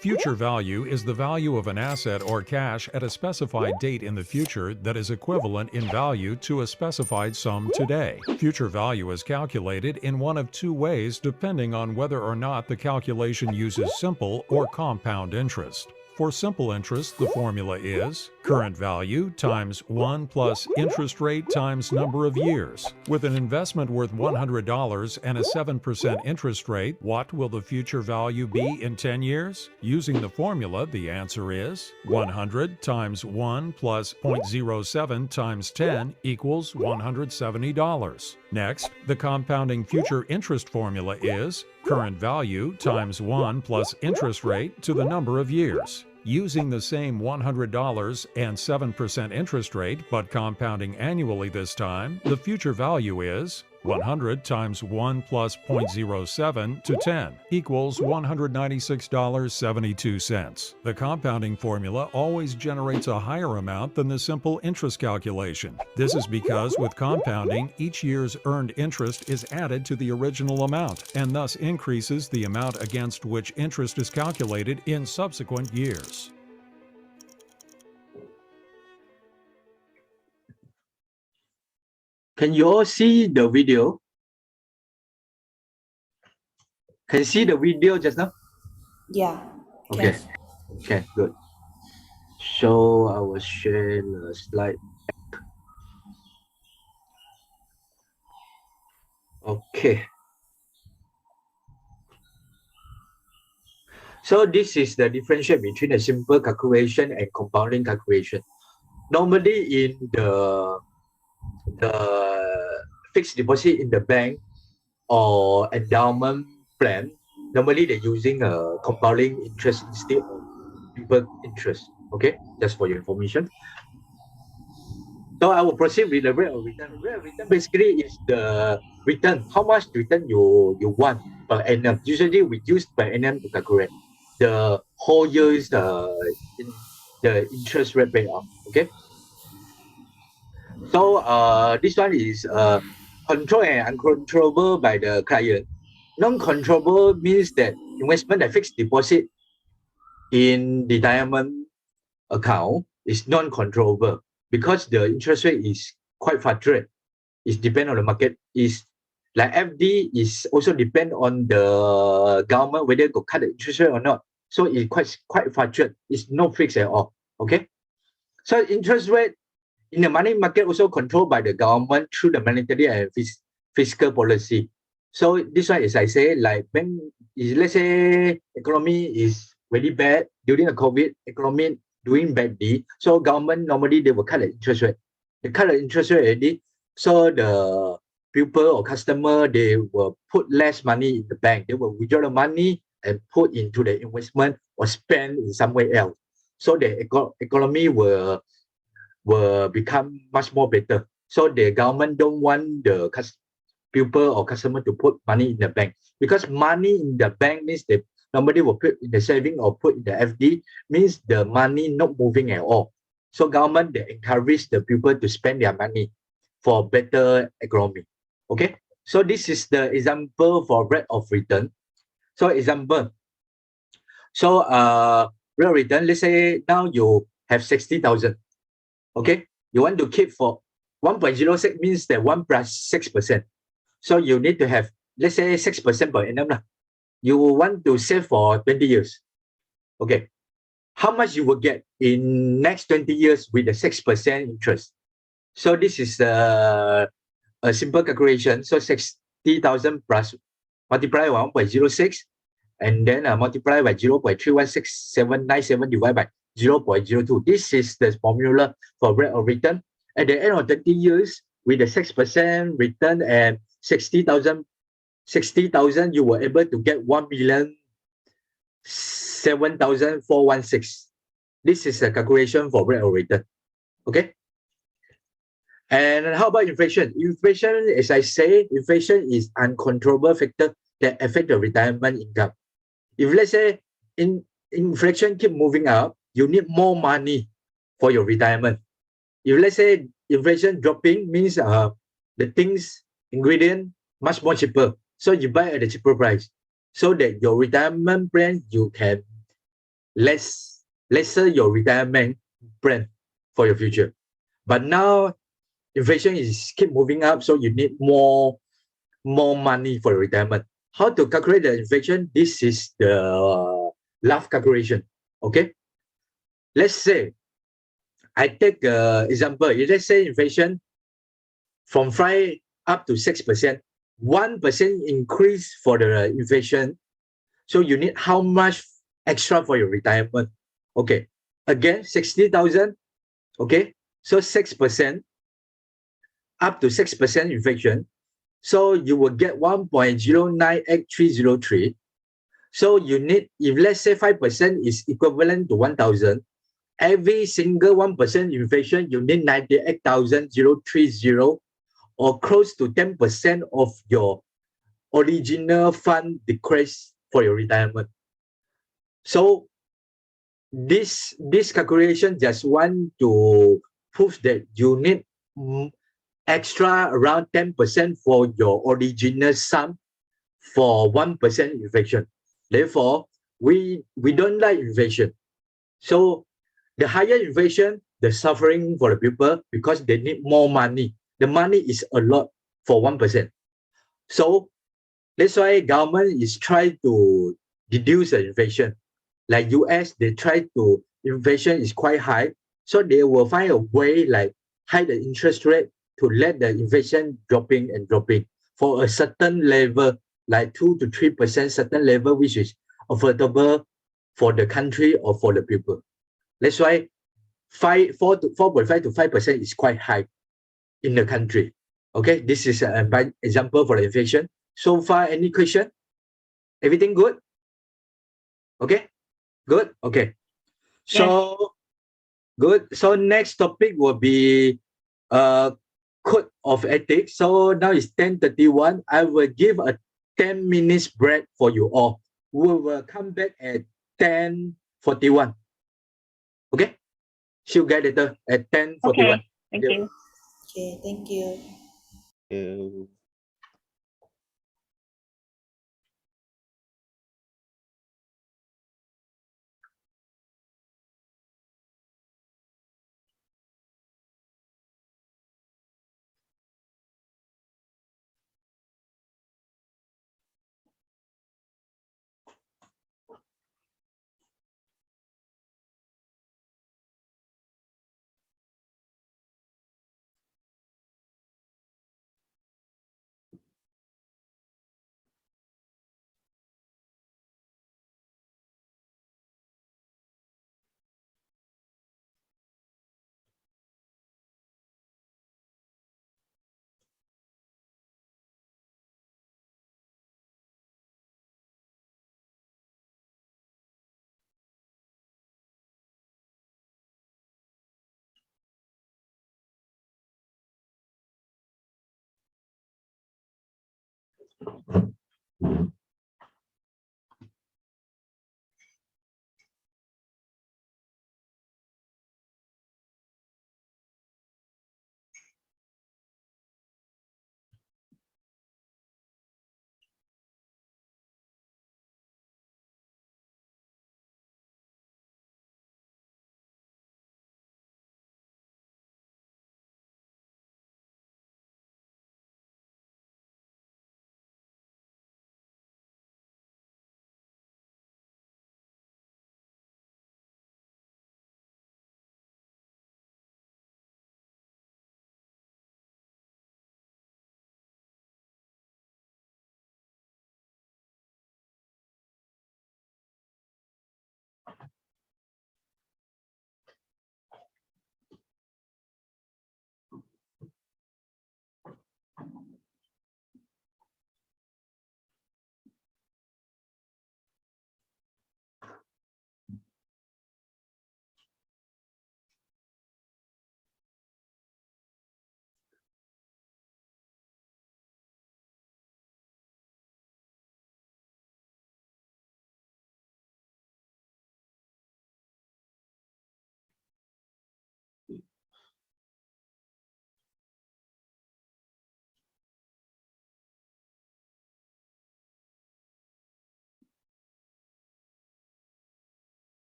Future value is the value of an asset or cash at a specified date in the future that is equivalent in value to a specified sum today. Future value is calculated in one of two ways depending on whether or not the calculation uses simple or compound interest. For simple interest, the formula is current value times 1 plus interest rate times number of years. With an investment worth $100 and a 7% interest rate, what will the future value be in 10 years? Using the formula, the answer is 100 times 1 plus 0.07 times 10 equals $170. Next, the compounding future interest formula is current value times 1 plus interest rate to the number of years. Using the same $100 and 7% interest rate, but compounding annually this time, the future value is 100 times 1 plus 0.07 to 10 equals $196.72. The compounding formula always generates a higher amount than the simple interest calculation. This is because with compounding, each year's earned interest is added to the original amount and thus increases the amount against which interest is calculated in subsequent years. Can you all see the video? Can you see the video just now? Yeah. Okay. Yes. Okay, good. So I will share the slide. Okay. So this is the differentiate between a simple calculation and compounding calculation. Normally in the fixed deposit in the bank or endowment plan, normally they're using a compounding interest instead of simple interest. Okay, just for your information. So I will proceed with the rate of return. Rate of return basically is the return, how much return you want per annum. Usually we use per annum to calculate the whole year's the interest rate payoff. Okay. So this one is controlled and uncontrollable by the client. Non-controllable means that investment and fixed deposit in the retirement account is non-controllable because the interest rate is quite fluctuate. It depends on the market. Is like FD is also depend on the government whether go cut the interest rate or not. So it's quite fluctuate. It's not fixed at all. Okay. So interest rate in the money market also controlled by the government through the monetary and fiscal policy. So this one, as I say, like when let's say economy is very bad during the COVID, economy doing badly. So government normally they will cut the interest rate. They cut the interest rate already. So the people or customer, they will put less money in the bank. They will withdraw the money, and put into the investment or spend in somewhere else. So the economy will become much more better. So the government don't want the people or customer to put money in the bank, because money in the bank means that nobody will put in the saving or put in the FD, means the money not moving at all. So government, they encourage the people to spend their money for better economy. Okay, so this is the example for rate of return. So example, so rate of return, let's say now you have 60,000. Okay, you want to keep for 1.06 means that 1 plus 6%. So you need to have, let's say 6% per annum. You want to save for 20 years. Okay, how much you will get in next 20 years with the 6% interest? So this is a simple calculation. So 60,000 plus multiply by 1.06 and then multiply by 0.316797 divided by 0.02. This is the formula for rate of return. At the end of 20 years, with the 6% return and 60,000, you were able to get 1,007,416. This is a calculation for rate of return. Okay. And how about inflation? Inflation, as I say, inflation is uncontrollable factor that affect the retirement income. If let's say inflation keep moving up, you need more money for your retirement. If let's say inflation dropping, means the things, ingredient much more cheaper. So you buy at a cheaper price, so that your retirement plan, you can lesser your retirement plan for your future. But now inflation is keep moving up, so you need more money for your retirement. How to calculate the inflation? This is the rough calculation. Okay, let's say I take example. If let's say inflation from 5 up to 6%, 1% increase for the inflation. So you need how much extra for your retirement? Okay, again 60,000. Okay, so 6% up to 6% inflation. So you will get 1.098303. So you need, if let's say 5% is equivalent to 1,000, every single 1% inflation, you need 98,030, or close to 10% of your original fund decrease for your retirement. So this calculation just want to prove that you need extra around 10% for your original sum for 1% inflation. Therefore, we don't like inflation. So the higher inflation, the suffering for the people, because they need more money. The money is a lot for 1%. So that's why government is trying to reduce the inflation. Like US, they try to, inflation is quite high. So they will find a way like hide the interest rate to let the inflation dropping for a certain level, like 2 to 3% certain level, which is affordable for the country or for the people. That's why 4.5 to 5% is quite high in the country. Okay, this is an example for the inflation. So far, any question? Everything good? Okay, good. Okay, so yes. Good. So next topic will be code of ethics. So now it's 10:31. I will give a 10 minutes break for you all. We will come back at 10:41. Okay, see you guys later at 10:41. Okay, thank you. Okay, thank you. You.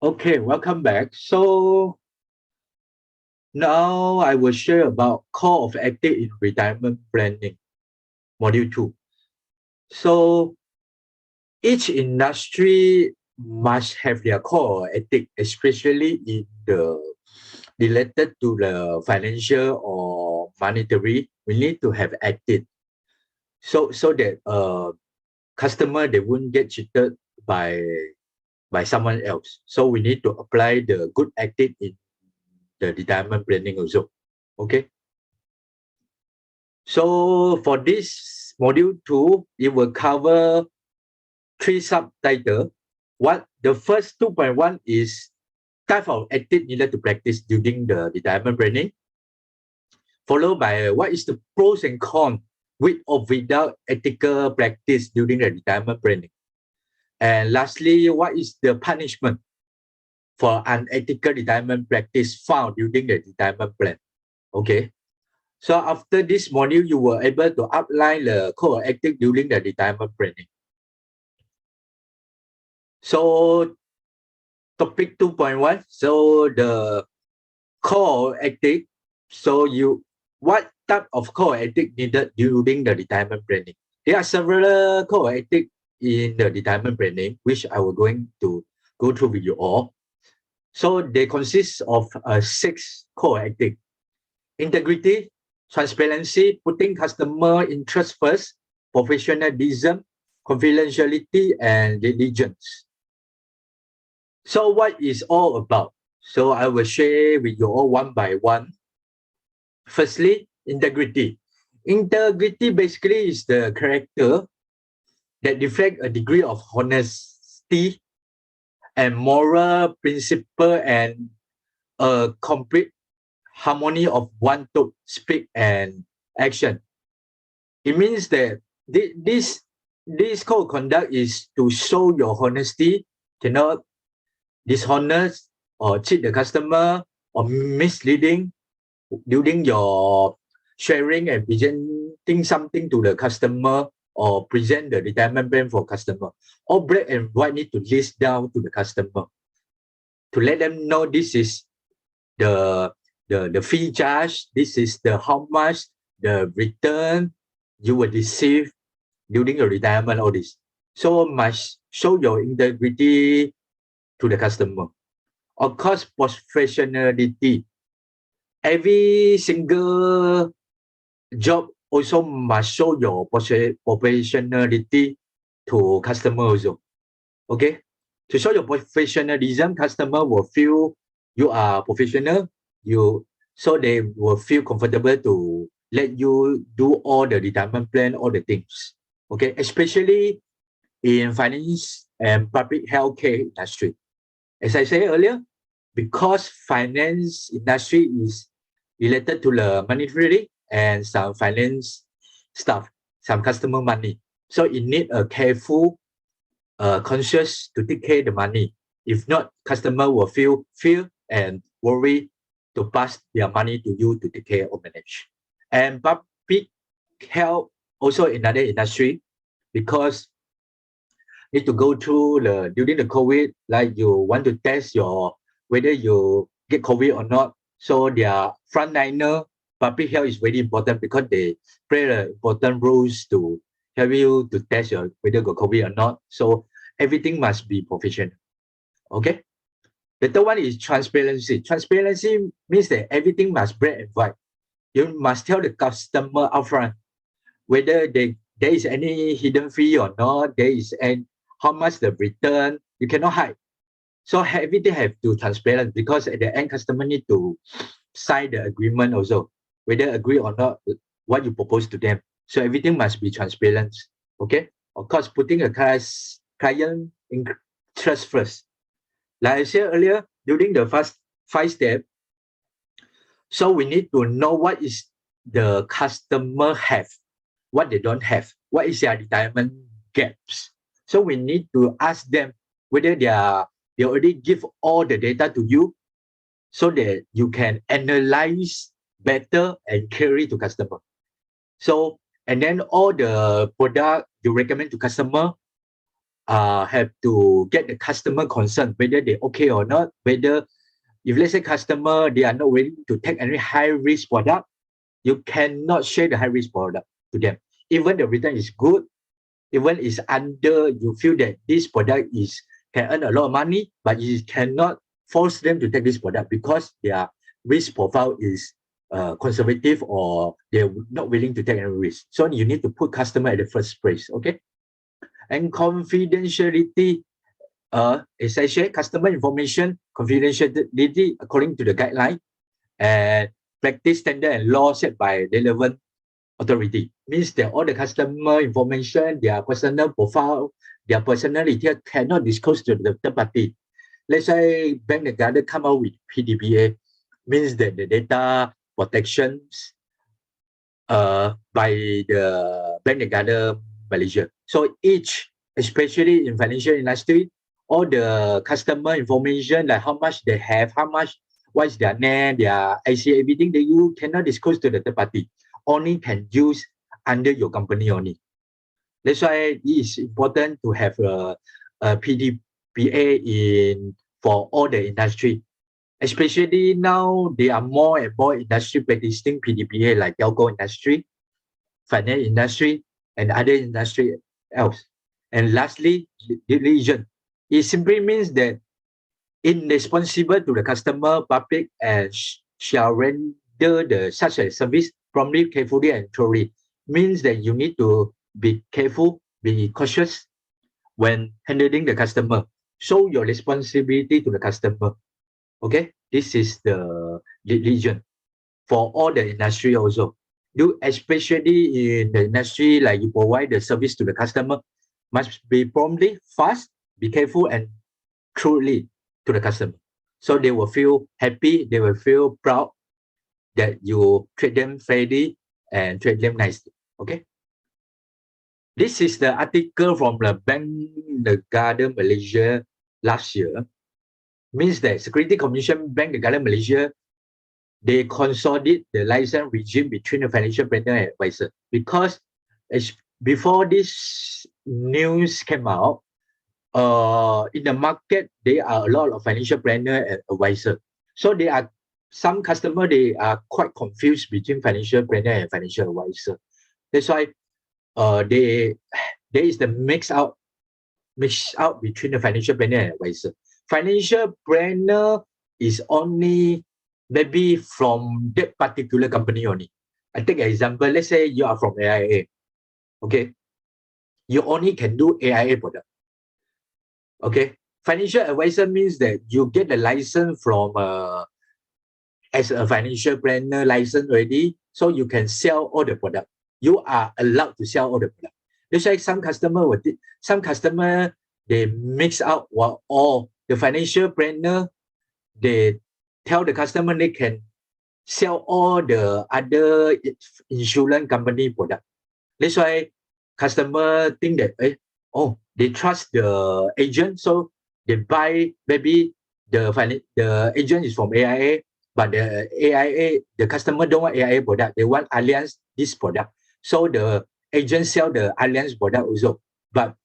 Okay, welcome back. So now I will share about core of ethics in retirement planning, module 2. So each industry must have their core ethic, especially in the related to the financial or monetary. We need to have ethic, so that customer they won't get cheated by someone else. So we need to apply the good ethic in the retirement planning also. Okay. So for this module 2, it will cover 3 subtitles. What the first 2.1 is type of ethics needed to practice during the retirement planning, followed by what is the pros and cons with or without ethical practice during the retirement planning. And lastly, what is the punishment for unethical retirement practice found during the retirement plan? Okay. So after this module, you were able to outline the core ethics during the retirement planning. So topic 2.1, so the core ethic. So what type of core ethic needed during the retirement planning? There are several core ethics in the retirement planning, which I will going to go through with you all. So they consist of 6 core ethics: integrity, transparency, putting customer interest first, professionalism, confidentiality, and diligence. So what is all about? So I will share with you all one by one. Firstly, integrity. Integrity basically is the character that reflect a degree of honesty and moral principle and a complete harmony of one thought, speak, and action. It means that this code of conduct is to show your honesty, cannot dishonest or cheat the customer or misleading during your sharing and presenting something to the customer or present the retirement plan for customer. All black and white need to list down to the customer to let them know this is the fee charge, this is the how much the return you will receive during your retirement, all this. So must show your integrity to the customer. Of course, professionality. Every single job also must show your professionality to customer also. Okay, to show your professionalism, customer will feel you are professional. So they will feel comfortable to let you do all the retirement plan, all the things. Okay, especially in finance and public healthcare industry. As I said earlier, because finance industry is related to the monetary and some finance stuff, some customer money. So it need a careful, conscious to take care of the money. If not, customer will feel fear and worry to pass their money to you to take care or manage. And public health also another industry, because need to go through during the COVID, like you want to test whether you get COVID or not. So their frontliner, public health is very important because they play the important roles to help you to test whether you got COVID or not. So everything must be professional. Okay. The third one is transparency. Transparency means that everything must black and white. You must tell the customer upfront whether there is any hidden fee or not, there is any, how much the return, you cannot hide. So everything have to transparent, because at the end customer need to sign the agreement also, whether agree or not what you propose to them. So everything must be transparent. Okay. Of course, putting a client interest first. Like I said earlier, during the first 5 steps, so we need to know what is the customer have, what they don't have, what is their retirement gaps. So we need to ask them whether they already give all the data to you, so that you can analyze better and carry to customer. So, and then all the product you recommend to customer have to get the customer concern, whether they okay or not, whether if let's say customer, they are not willing to take any high risk product, you cannot share the high risk product to them. Even the return is good, even is under, you feel that this product can earn a lot of money, but you cannot force them to take this product because their risk profile is conservative, or they're not willing to take any risk. So you need to put customer at the first place, okay? And confidentiality, as I said, customer information confidentiality according to the guideline and practice standard and law set by relevant authority. Means that all the customer information, their personal profile, their personality cannot disclose to the third party. Let's say Bank Negara come out with PDPA, means that the data protections by the Bank Negara Malaysia. So each, especially in financial industry, all the customer information, like how much they have, what is their name, their IC, everything that you cannot disclose to the third party, only can use under your company only. That's why it is important to have a PDPA for all the industry. Especially now, there are more and more industry practicing PDPA, like telco industry, finance industry, and other industry else. And lastly, diligence. It simply means that irresponsible to the customer, public, and shall render such a service promptly, carefully, and thoroughly. Means that you need to be careful, be cautious when handling the customer. Show your responsibility to the customer. Okay, this is the diligence for all the industry also. You, especially in the industry, like you provide the service to the customer, must be promptly, fast, be careful, and truly to the customer. So they will feel happy, they will feel proud that you treat them fairly and treat them nicely. Okay. This is the article from the Bank Negara Malaysia last year. Means that Security Commission Bank Negara Malaysia, they consolidate the license regime between the financial planner and advisor. Because before this news came out, in the market, there are a lot of financial planner and advisor. So there are some customers, they are quite confused between financial planner and financial advisor. That's why there is the mix out between the financial planner and advisor. Financial planner is only maybe from that particular company only. I take an example. Let's say you are from AIA. Okay. You only can do AIA product. Okay. Financial advisor means that you get the license from as a financial planner license already, so you can sell all the product. You are allowed to sell all the product. That's why some customer they mix out what all the financial planner, they tell the customer they can sell all the other insurance company product. That's why customer think that they trust the agent, so they buy. Maybe the agent is from AIA, but the customer don't want AIA product, they want Allianz this product. So the agent sell the Allianz product also. But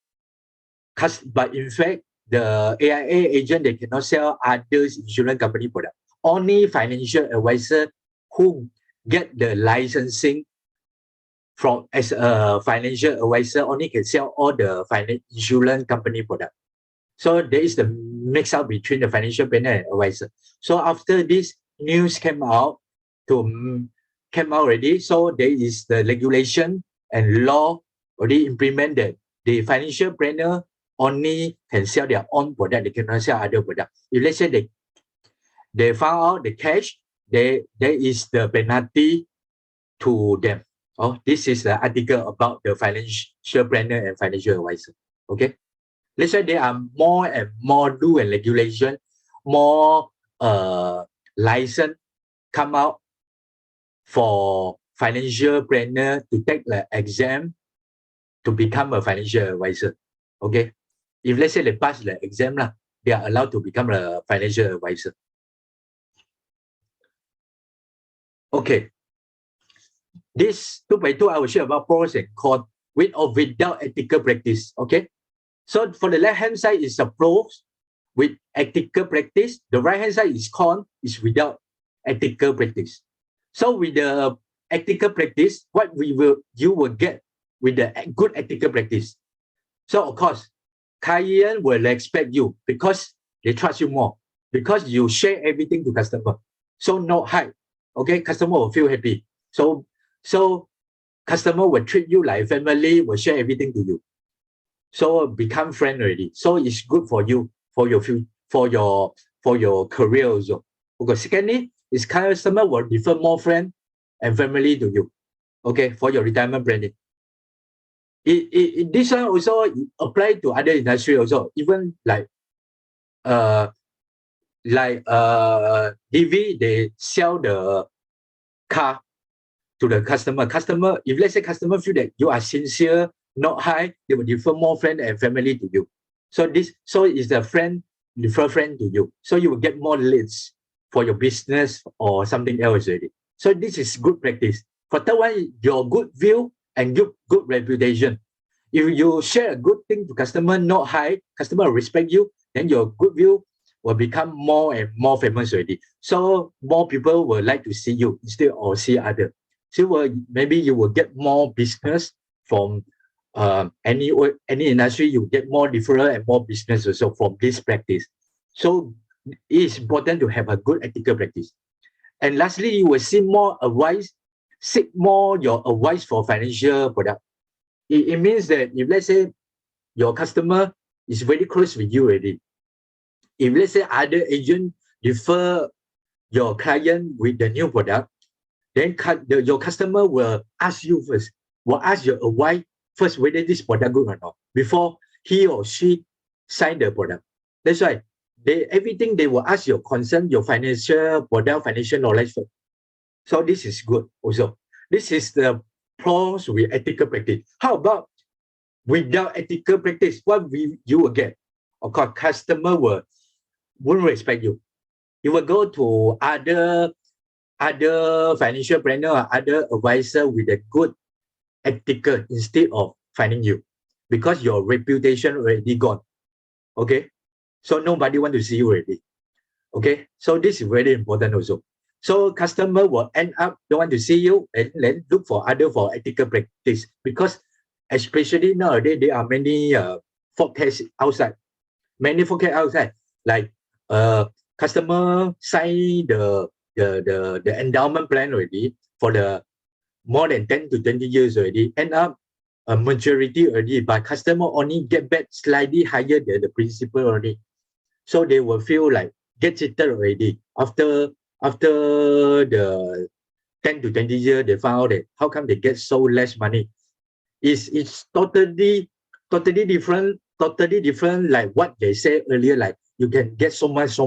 in fact, the AIA agent, they cannot sell others insurance company product. Only financial advisor who get the licensing from as a financial advisor only can sell all the insurance company product. So there is the mix up between the financial planner and advisor. So after this news came out already, so there is the regulation and law already implemented. The financial planner only can sell their own product, they cannot sell other product. If let's say they found out the cash, there is the penalty to them. This is the article about the financial planner and financial advisor. Okay. Let's say there are more and more rule and regulation, more license come out for financial planner to take the exam to become a financial advisor. Okay. If let's say they pass the exam, they are allowed to become a financial advisor. Okay. This 2.2, I will share about pros and cons with or without ethical practice. Okay. So for the left-hand side is the pros with ethical practice. The right-hand side is con, is without ethical practice. So with the ethical practice, what you will get with the good ethical practice. So of course, client will respect you because they trust you more, because you share everything to customer. So no hide. Okay, customer will feel happy. So customer will treat you like family, will share everything to you. So become friend already. So it's good for you, for your career also. Okay. Secondly, is customer will refer more friend and family to you. Okay, for your retirement planning. This one also apply to other industry also. Even like DV, they sell the car to the customer. Customer, if let's say customer feel that you are sincere, not high, they will refer more friend and family to you. So is the friend refer friend to you. So you will get more leads for your business or something else already. So this is good practice. For third one, your good view and good reputation. If you share a good thing to customer, not high, customer will respect you, then your good view will become more and more famous already. So more people will like to see you instead of see other. So maybe you will get more business from any industry. You get more referral and more business also from this practice. So it is important to have a good ethical practice. And lastly, you will see more advice, seek more your advice for financial product. It means that if let's say your customer is very close with you already, if let's say other agent refer your client with the new product, then your customer will ask you first, will ask your advice first whether this product good or not before he or she sign the product. That's why everything they will ask your concern, your financial product, financial knowledge first. So this is good also. This is the pros with ethical practice. How about without ethical practice? What you will get? Of course, customer won't respect you. You will go to other financial planner or other advisor with a good ethical instead of finding you, because your reputation already gone. Okay, so nobody want to see you already. Okay, so this is very important also. So customer will end up don't want to see you and then look for ethical practice, because especially nowadays there are many forecasts outside. Many forecasts outside. Like customer sign the endowment plan already for the more than 10 to 20 years already, end up a majority already, but customer only get back slightly higher than the principal already. So they will feel like get cheated already. After the 10 to 20 years, they found out that how come they get so less money. It's totally different like what they said earlier, like you can get so much.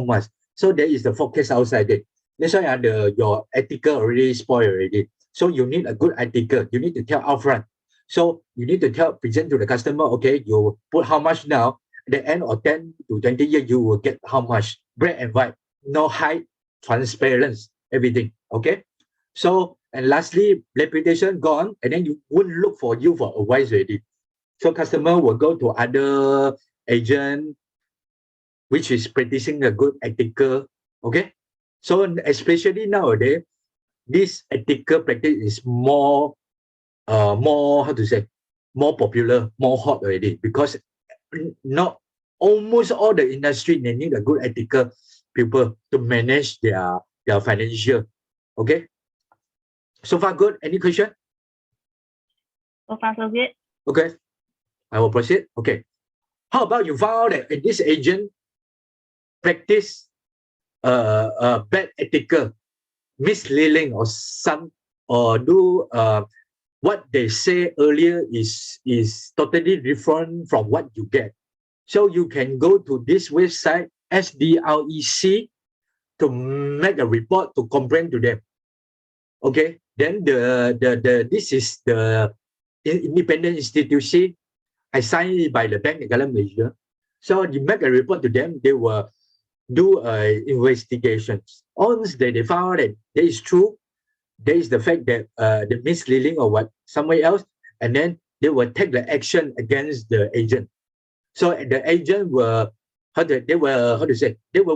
So there is the forecast outside there. That's why your article already spoiled already. So you need a good article. You need to tell upfront. So you need to present to the customer, okay, you put how much now. At the end of 10 to 20 years, you will get how much. Black and white, no hide, transparency, everything. Okay. So, and lastly, reputation gone, and then you won't look for you for advice already. So customer will go to other agent, which is practicing a good ethical. Okay. So especially nowadays, this ethical practice is more how to say, more popular, more hot already, because not almost all the industry, they need a good ethical people to manage their financial. Okay. So far good. Any question? So far, so good. Okay. I will proceed. Okay. How about you found out that this agent practice bad ethical, misleading, or do what they say earlier is totally different from what you get. So you can go to this website SDREC to make a report to complain to them. Okay, then this is the independent institution assigned by the Bank Negara Malaysia. So you make a report to them, they will do investigations. Once they found that there is true, there is the fact that the misleading or what somewhere else, and then they will take the action against the agent. So the agent will they will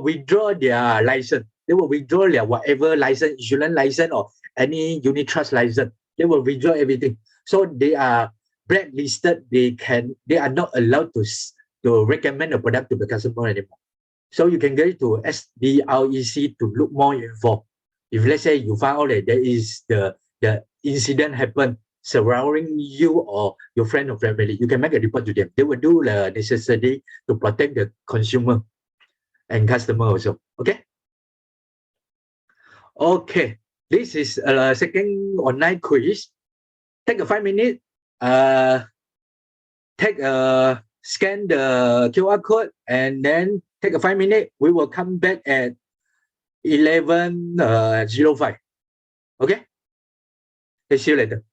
withdraw their license. They will withdraw their whatever license, insurance license or any unit trust license. They will withdraw everything. So they are blacklisted. They are not allowed to recommend a product to the customer anymore. So you can go to SDREC to look more involved. If let's say you found out that there is the incident happened surrounding you or your friend or family, you can make a report to them. They will do the necessary to protect the consumer and customer also. Okay. Okay. This is a second online quiz. Take a 5 minutes. Scan the QR code and then take a 5 minutes. We will come back at 11:05. Okay. See you later.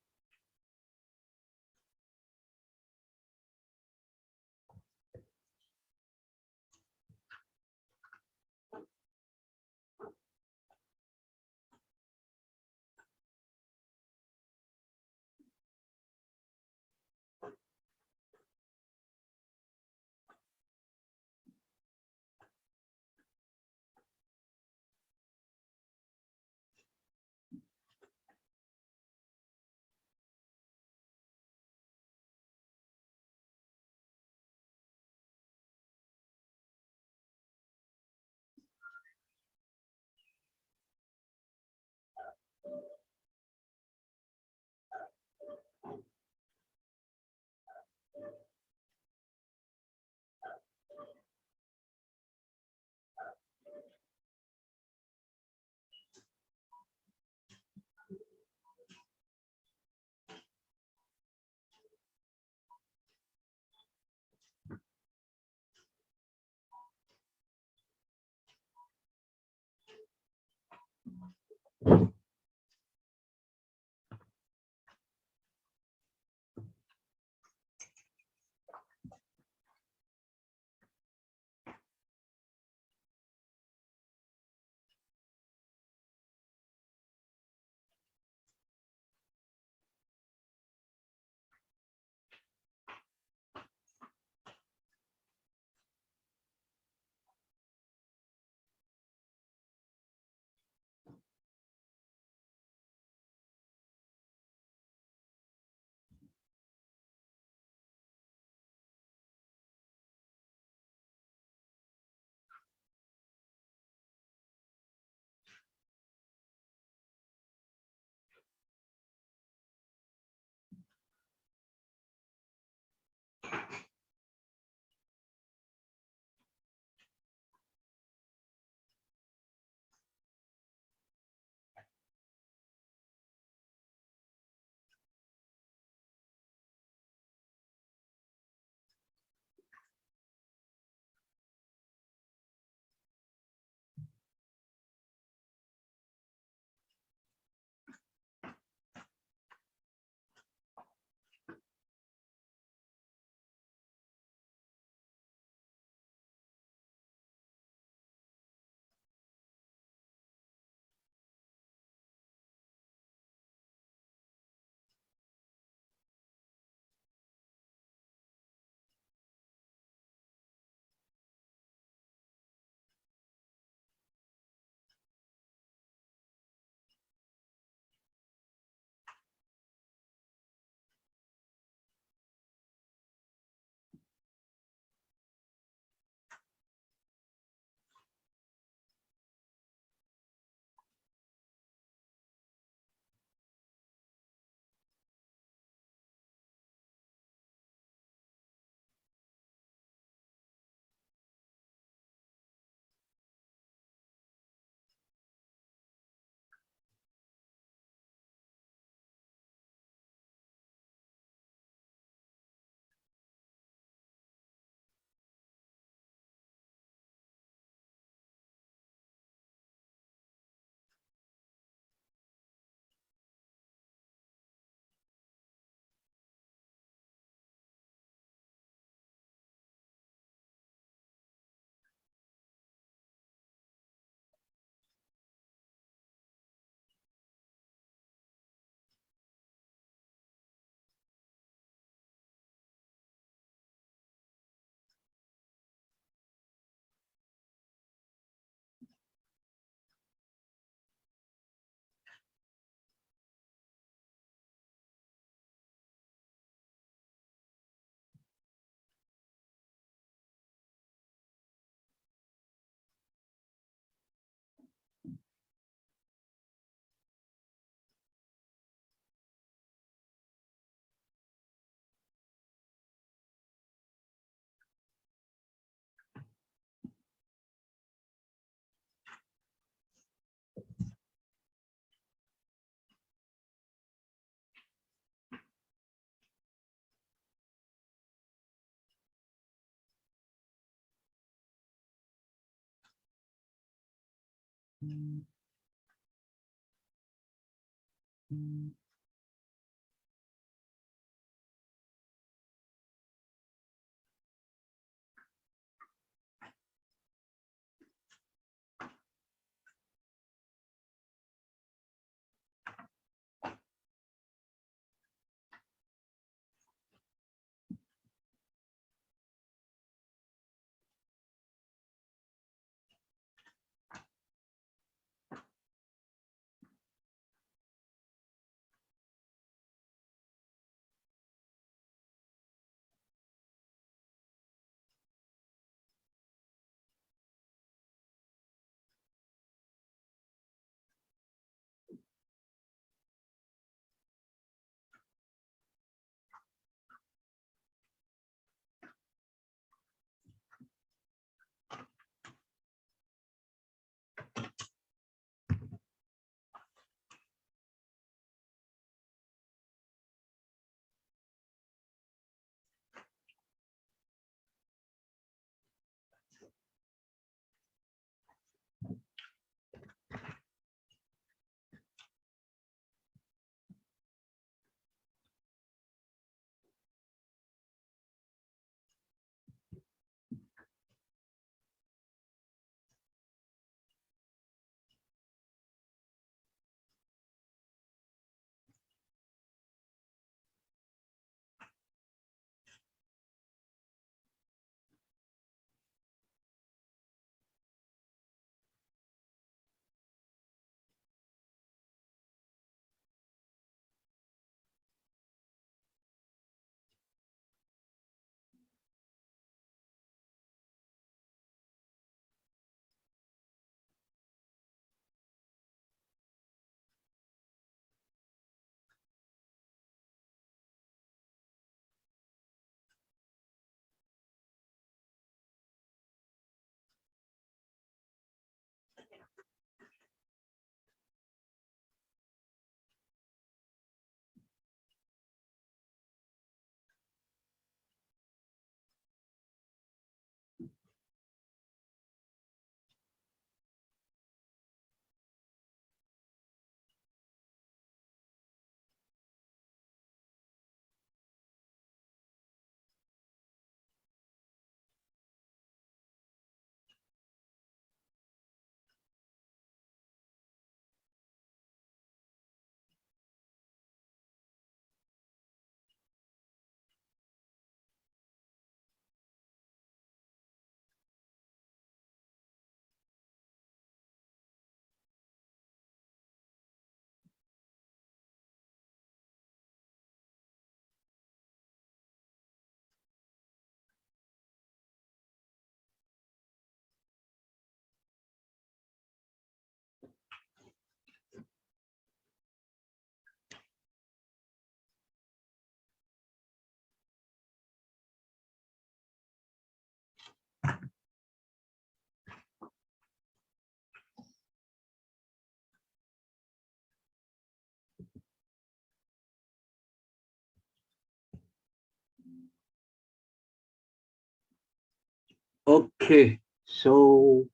Okay, so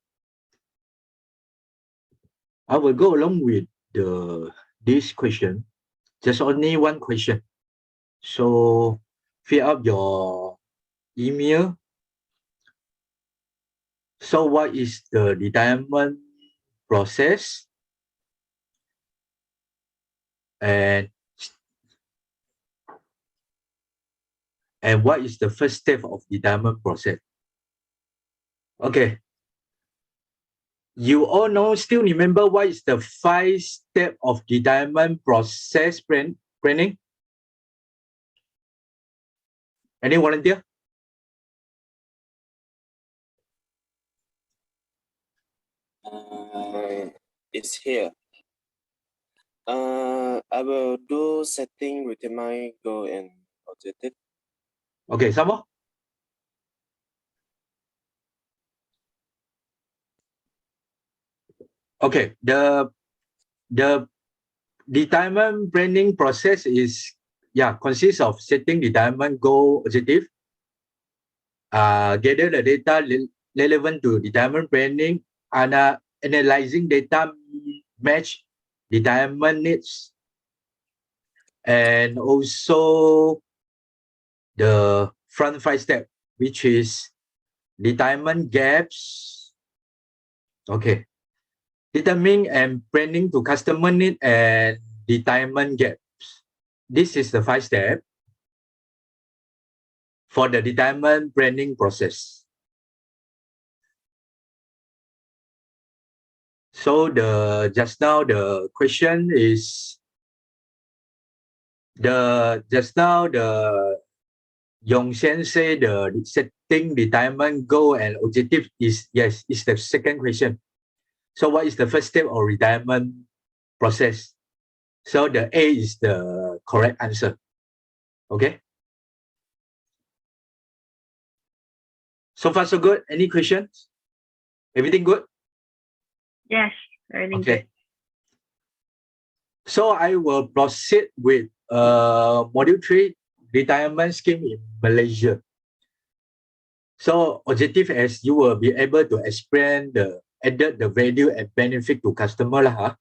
I will go along with this question. Just only one question. So fill up your email. So what is the retirement process? And what is the first step of retirement process? Okay. You all know, still remember what is the 5 step of retirement process planning? Any volunteer? It's here. I will do setting with my goal and objective. Okay, some more? Okay, the retirement planning process is, consists of setting retirement goal objective, gather the data relevant to retirement planning, analyzing data, match retirement needs, and also the front 5 step, which is retirement gaps. Okay. Determining and planning to customer need and retirement gaps. This is the 5 step for the retirement planning process. So just now the question is Yong Xian say the setting retirement goal and objective is yes, is the second question. So what is the first step of retirement process? So the A is the correct answer. Okay. So far so good. Any questions? Everything good? Yes, everything Okay. good. So I will proceed with module 3, retirement scheme in Malaysia. So objective as you will be able to explain the value and benefit to customer lah. Huh?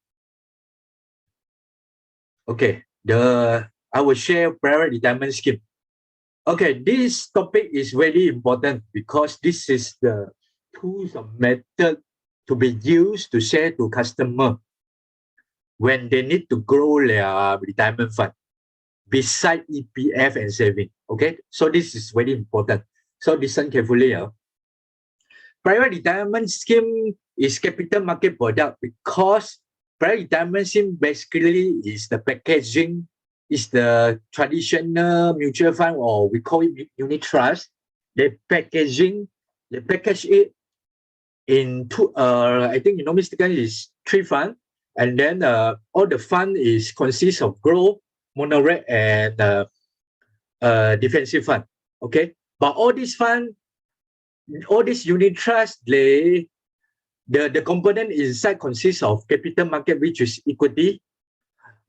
Okay, I will share private retirement scheme. Okay, this topic is very important because this is the tools or method to be used to share to customer when they need to grow their retirement fund beside EPF and saving. Okay, so this is very important. So listen carefully. Private retirement scheme is capital market product because private retirement scheme basically is the packaging, is the traditional mutual fund, or we call it unit trust. They package it into I think mistakenly is 3 funds, and then all the fund is consists of growth, mono-rate, and defensive fund. Okay, but all these fund, all these unit trust, the component inside consists of capital market, which is equity,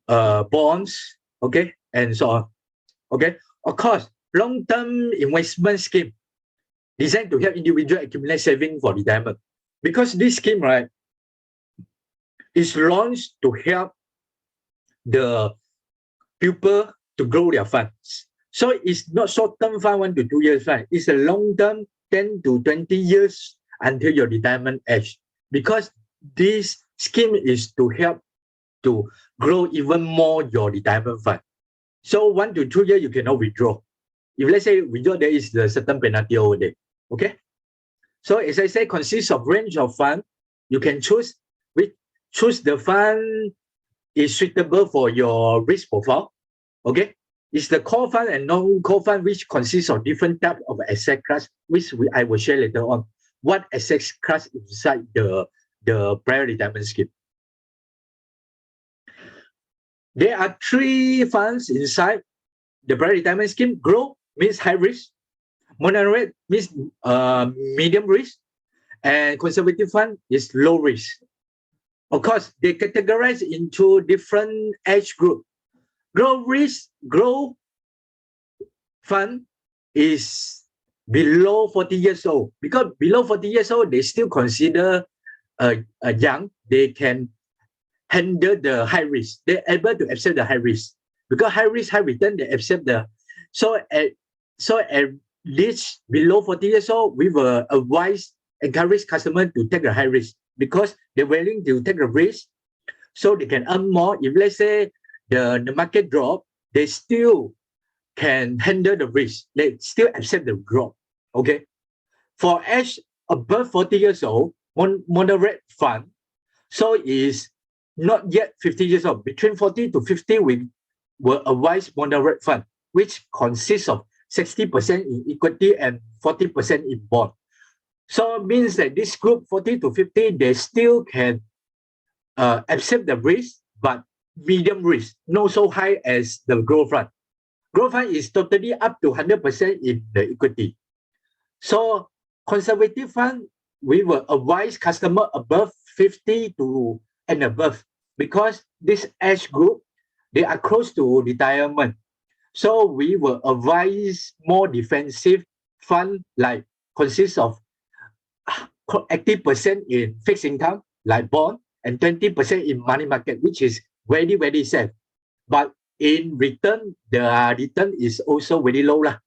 bonds, okay, and so on. Okay, of course, long-term investment scheme designed to help individual accumulate saving for retirement. Because this scheme, right, is launched to help the people to grow their funds. So it's not short-term fund, 1 to 2 years fund. It's a long-term, 10 to 20 years until your retirement age. Because this scheme is to help to grow even more your retirement fund. So 1 to 2 years, you cannot withdraw. If let's say withdraw, there is a certain penalty over there. Okay. So as I say, consists of range of fund. You can choose the fund is suitable for your risk profile. Okay. It's the core fund and non-core fund, which consists of different types of asset class, which I will share later on. What asset class inside the private retirement scheme? There are 3 funds inside the private retirement scheme. Growth means high risk, mono-rate means medium risk, and conservative fund is low risk. Of course, they categorize into different age group. Growth fund is below 40 years old, because below 40 years old, they still consider young. They can handle the high risk. They're able to accept the high risk. Because high risk, high return, they accept the... So at least below 40 years old, we will encourage customers to take the high risk because they're willing to take the risk so they can earn more. If let's say the market drop, they still can handle the risk. They still accept the drop. Okay. For age above 40 years old, moderate fund, so is not yet 50 years old. Between 40 to 50, we will advise moderate fund, which consists of 60% in equity and 40% in bond. So it means that this group 40 to 50, they still can accept the risk, but medium risk, not so high as the growth fund. Growth fund is totally up to 100% in the equity. So conservative fund, we will advise customer above 50 to and above, because this age group, they are close to retirement. So we will advise more defensive fund, like consists of 80% in fixed income, like bond, and 20% in money market, which is very, very safe. But in return, the return is also very low lah.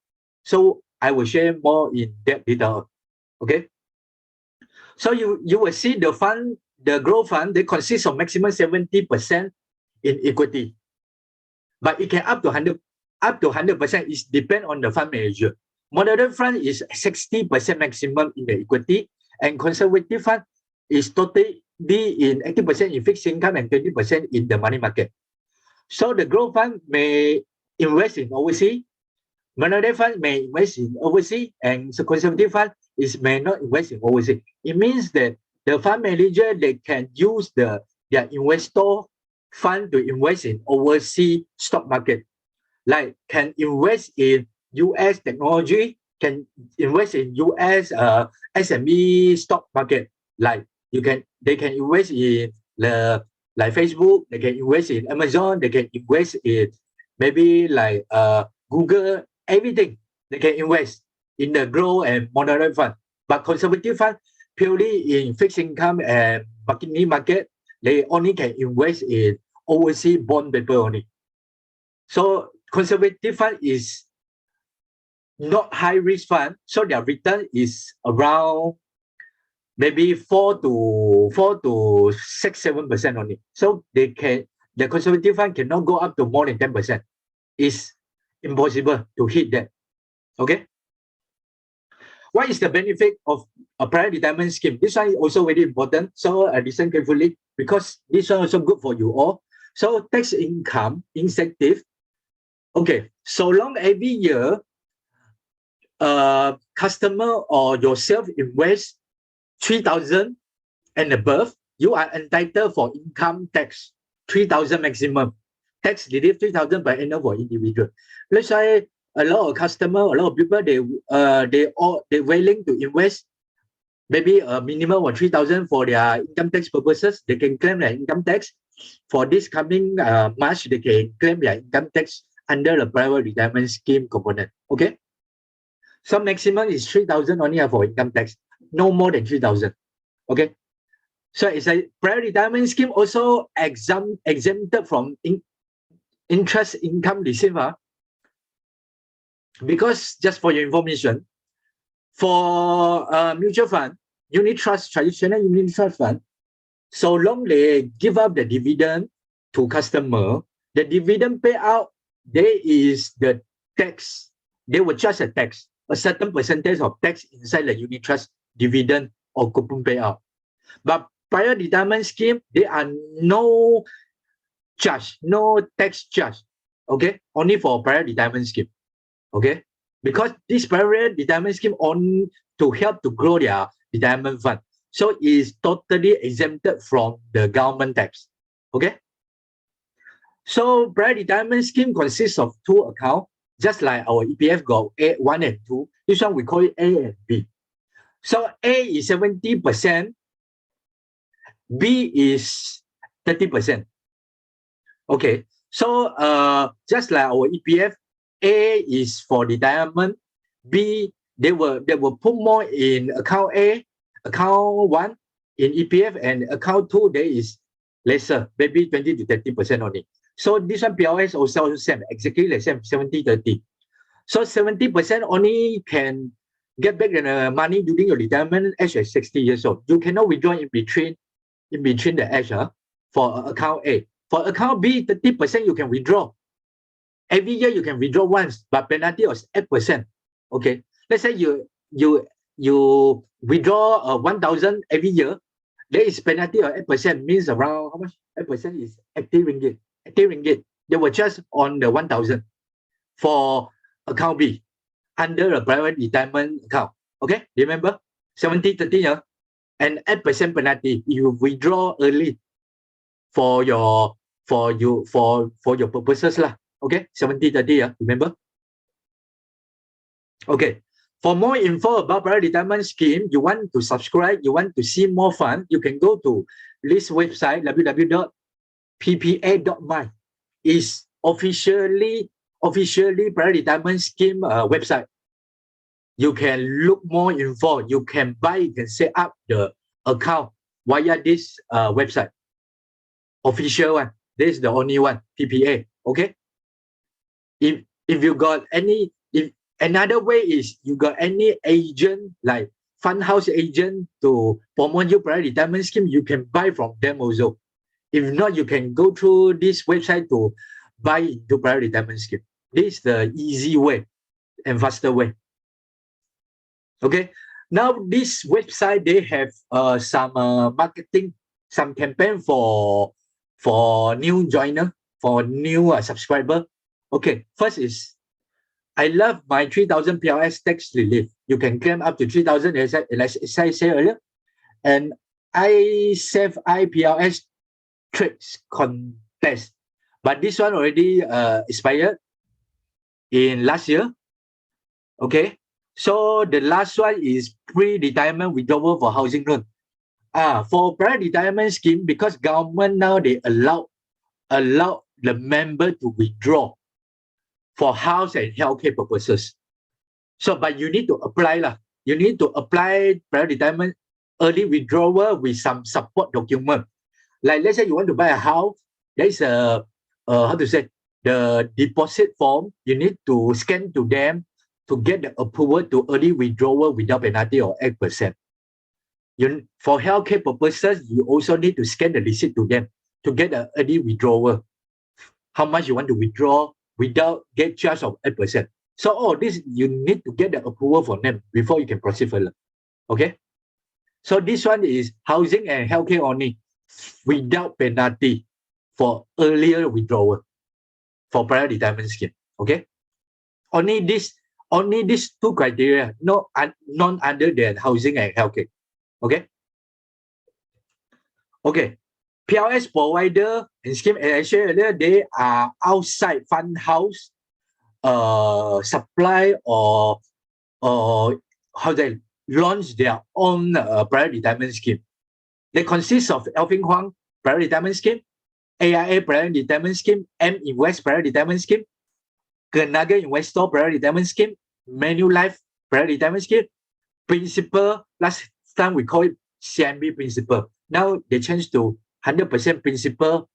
So I will share more in that detail. Okay. So you will see the fund, the growth fund, they consist of maximum 70% in equity, but it can up to 100%. It depend on the fund manager. Moderate fund is 60% maximum in the equity, and conservative fund is totally in 80% in fixed income and 20% in the money market. So the growth fund may invest in overseas, moderate fund may invest in overseas, and the conservative fund may not invest in overseas. It means that the fund manager, they can use their investor fund to invest in overseas stock market, like can invest in US technology, can invest in US SME stock market, like they can invest in like Facebook, they can invest in Amazon, they can invest in maybe like Google, everything they can invest in the growth and moderate fund. But conservative fund purely in fixed income and money market, they only can invest in overseas bond paper only. So conservative fund is not high risk fund, so their return is around maybe 4 to 6-7% only. So the conservative fund cannot go up to more than 10%. It's impossible to hit that. Okay. What is the benefit of a private retirement scheme? This one is also very important. So listen carefully, because this one is also good for you all. So tax income incentive. Okay, so long every year, customer or yourself invest 3,000 and above, you are entitled for income tax, 3,000 maximum. Tax relief 3,000 per annum for individual. Let's say a lot of customer, a lot of people, they're willing to invest maybe a minimum of 3,000 for their income tax purposes. They can claim their income tax. For this coming March, they can claim their income tax under the private retirement scheme component. Okay. So maximum is 3,000 only for income tax, no more than 3,000. Okay. So it's a private retirement scheme also exempted from interest income receiver. Because just for your information, for mutual fund, unit trust, traditional unit trust fund, so long they give up the dividend to customer, the dividend payout, there is the tax. They will charge a tax, a certain percentage of tax inside the unit trust dividend or coupon payout. But private retirement scheme, there are no charge, no tax charge. Okay, only for private retirement scheme. Okay, because this private retirement scheme only to help to grow their retirement fund, so is totally exempted from the government tax. Okay, so private retirement scheme consists of two accounts, just like our EPF got A1 and 2. This one we call it A and B. So A is 70%, B is 30%. Okay, so just like our EPF, A is for retirement, B they will put more in account A, account 1 in EPF, and account 2 there is lesser, maybe 20 to 30% only. So this one PLS also same, exactly the same, 70-30. So 70% only can get back the money during your retirement age at 60 years old. You cannot withdraw in between the age for account A. For account B, 30% you can withdraw. Every year you can withdraw once, but penalty was 8%. Okay, let's say you withdraw 1,000 every year, there is penalty of 8%, means around how much? 8% is 80 ringgit. 80 ringgit. They will charge on the 1,000 for account B under a private retirement account. Okay, remember 70-30, and 8% penalty. You withdraw early for your purposes lah. Okay, 70-30, remember? Okay, for more info about private retirement scheme, you want to subscribe, you want to see more fun, you can go to this website, www.ppa.my. Is officially private retirement scheme website. You can look more info, you can buy, you can set up the account via this website. Official one. This is the only one, PPA. Okay. If you got any, if another way is you got any agent like fund house agent to promote your private retirement scheme, you can buy from them also. If not, you can go through this website to buy into private retirement scheme. This is the easy way and faster way. Okay. Now this website, they have some marketing, some campaign for new joiner, for new subscriber. Okay, first is I love my 3,000 PLS tax relief. You can claim up to 3,000 as I said earlier. And I save IPLS tricks contest. But this one already expired in last year. Okay. So the last one is pre-retirement withdrawal for housing loan. For private retirement scheme, because government now they allow the member to withdraw for house and healthcare purposes. So, but you need to apply lah. You need to apply private retirement early withdrawal with some support document. Like let's say you want to buy a house, there is a how to say, the deposit form. You need to scan to them to get the approval to early withdrawal without penalty or 8%. For healthcare purposes, you also need to scan the receipt to them to get the early withdrawal. How much you want to withdraw without get charged of 8%. So all this, you need to get the approval from them before you can proceed further. Okay? So this one is housing and healthcare only without penalty for earlier withdrawal for private retirement scheme. Okay? Only these two criteria, none other than housing and healthcare. Okay? Okay. PLS provider and scheme, as I shared earlier, they are outside fund house supply or how they launch their own private retirement scheme. They consist of Elfin Huang private retirement scheme, AIA private retirement scheme, M Invest private retirement scheme, Kenaga Investor private retirement scheme, Manulife private retirement scheme, Principal. Last time we call it CMB Principal. Now they changed to 100% Principal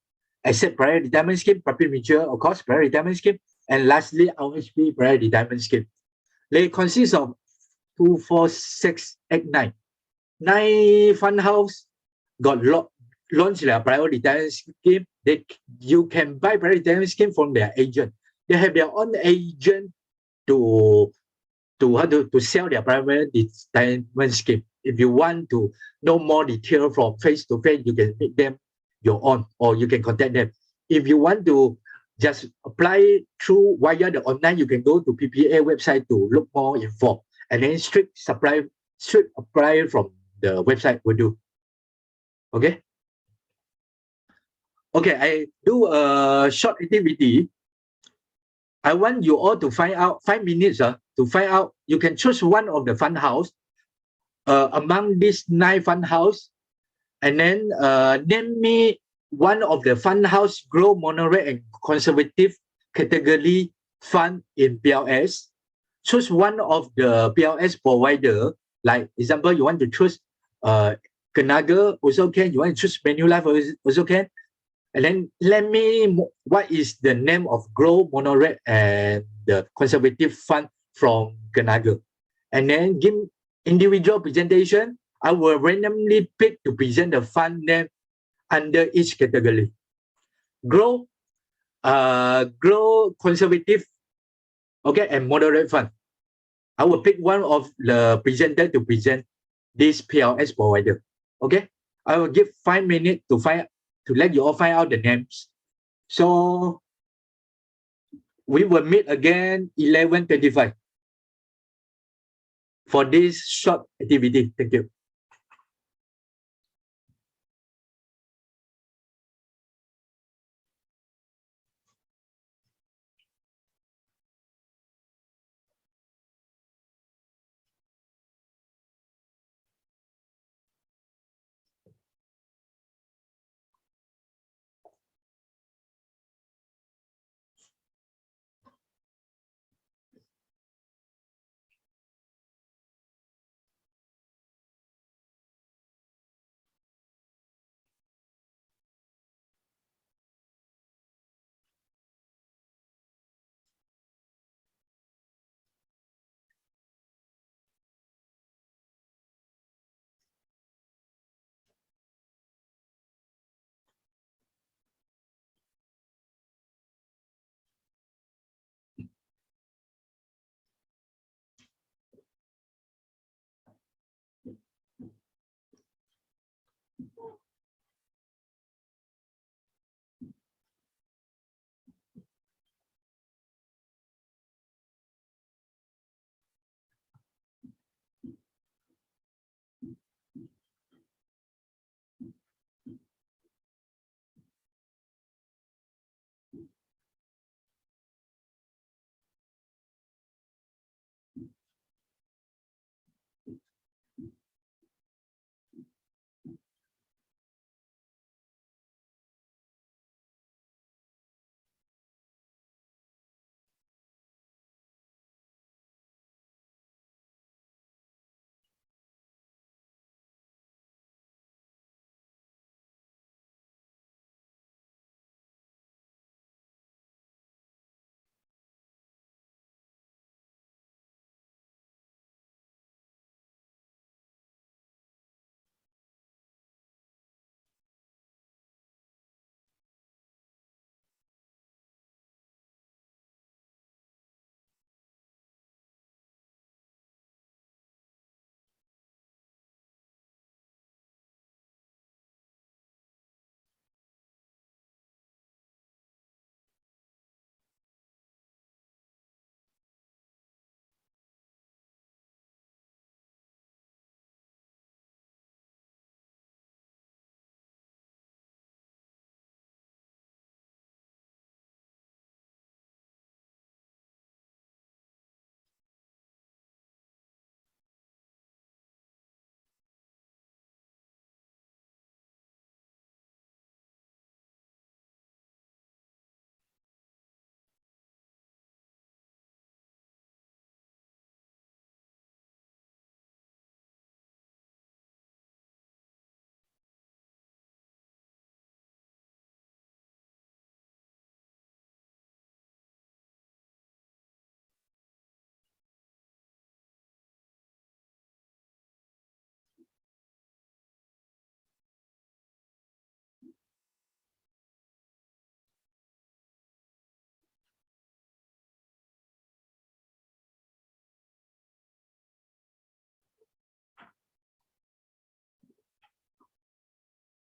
Asset private retirement scheme, Public Mutual, of course, private retirement scheme, and lastly, RHB private retirement scheme. They consist of 2, 4, 6, 8, 9. 9 fund house got launched their private retirement scheme. You can buy private retirement scheme from their agent. They have their own agent to sell their private retirement scheme. If you want to know more detail from face to face, you can meet them your own, or you can contact them. If you want to just apply through via the online, you can go to PPA website to look more info, and then strict apply from the website will do. Okay. Okay, I do a short activity. I want you all to find out 5 minutes to find out. You can choose one of the fund house among these 9 fund house, and then name me one of the fund house grow, moderate, and conservative category fund in PLS. Choose one of the PLS provider. Like example, you want to choose Kenaga also can. You want to choose Manulife also can. And then let me what is the name of grow, moderate, and the conservative fund from Kenaga. And then give individual presentation. I will randomly pick to present the fund name under each category. Grow, conservative, okay, and moderate fund. I will pick one of the presenter to present this PLS provider. Okay, I will give 5 minutes to let you all find out the names. So we will meet again 11:25 for this short activity. Thank you.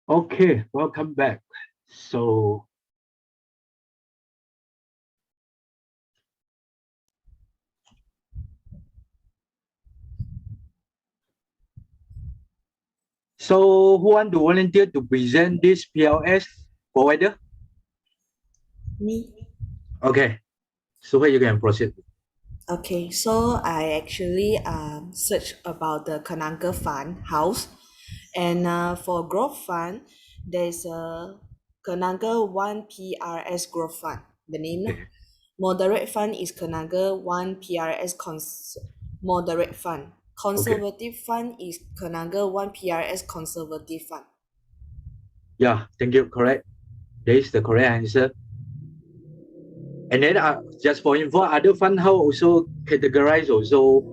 Okay, welcome back. So who want to volunteer to present this PLS provider? Me. Okay, so you can proceed. Okay, so I actually searched about the Kenanga Fund house, and for growth fund, there's a Kenanga 1 PRS growth fund. The name lah. Okay. Moderate fund is Kenanga 1 PRS moderate fund. Conservative fund is Kenanga 1 PRS conservative fund. Yeah, thank you. Correct. That is the correct answer. And then just for info, other fund house also categorize also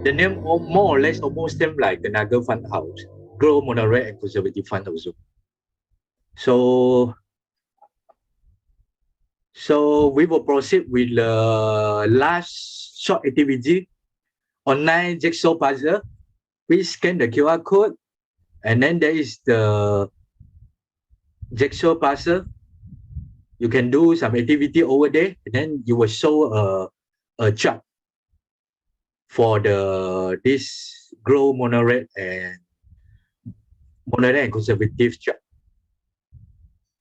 the name more or less almost same like the Naga fund house, grow moderate and conservative fund also. So we will proceed with the last short activity, online jigsaw puzzle. Please scan the QR code, and then there is the jigsaw puzzle. You can do some activity over there, and then you will show a chart for this grow moderate and conservative chart.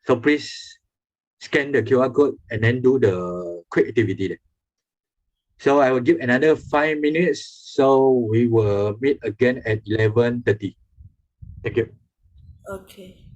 So please scan the QR code and then do the quick activity there. So I will give another 5 minutes. So we will meet again at 11:30. Thank you. Okay.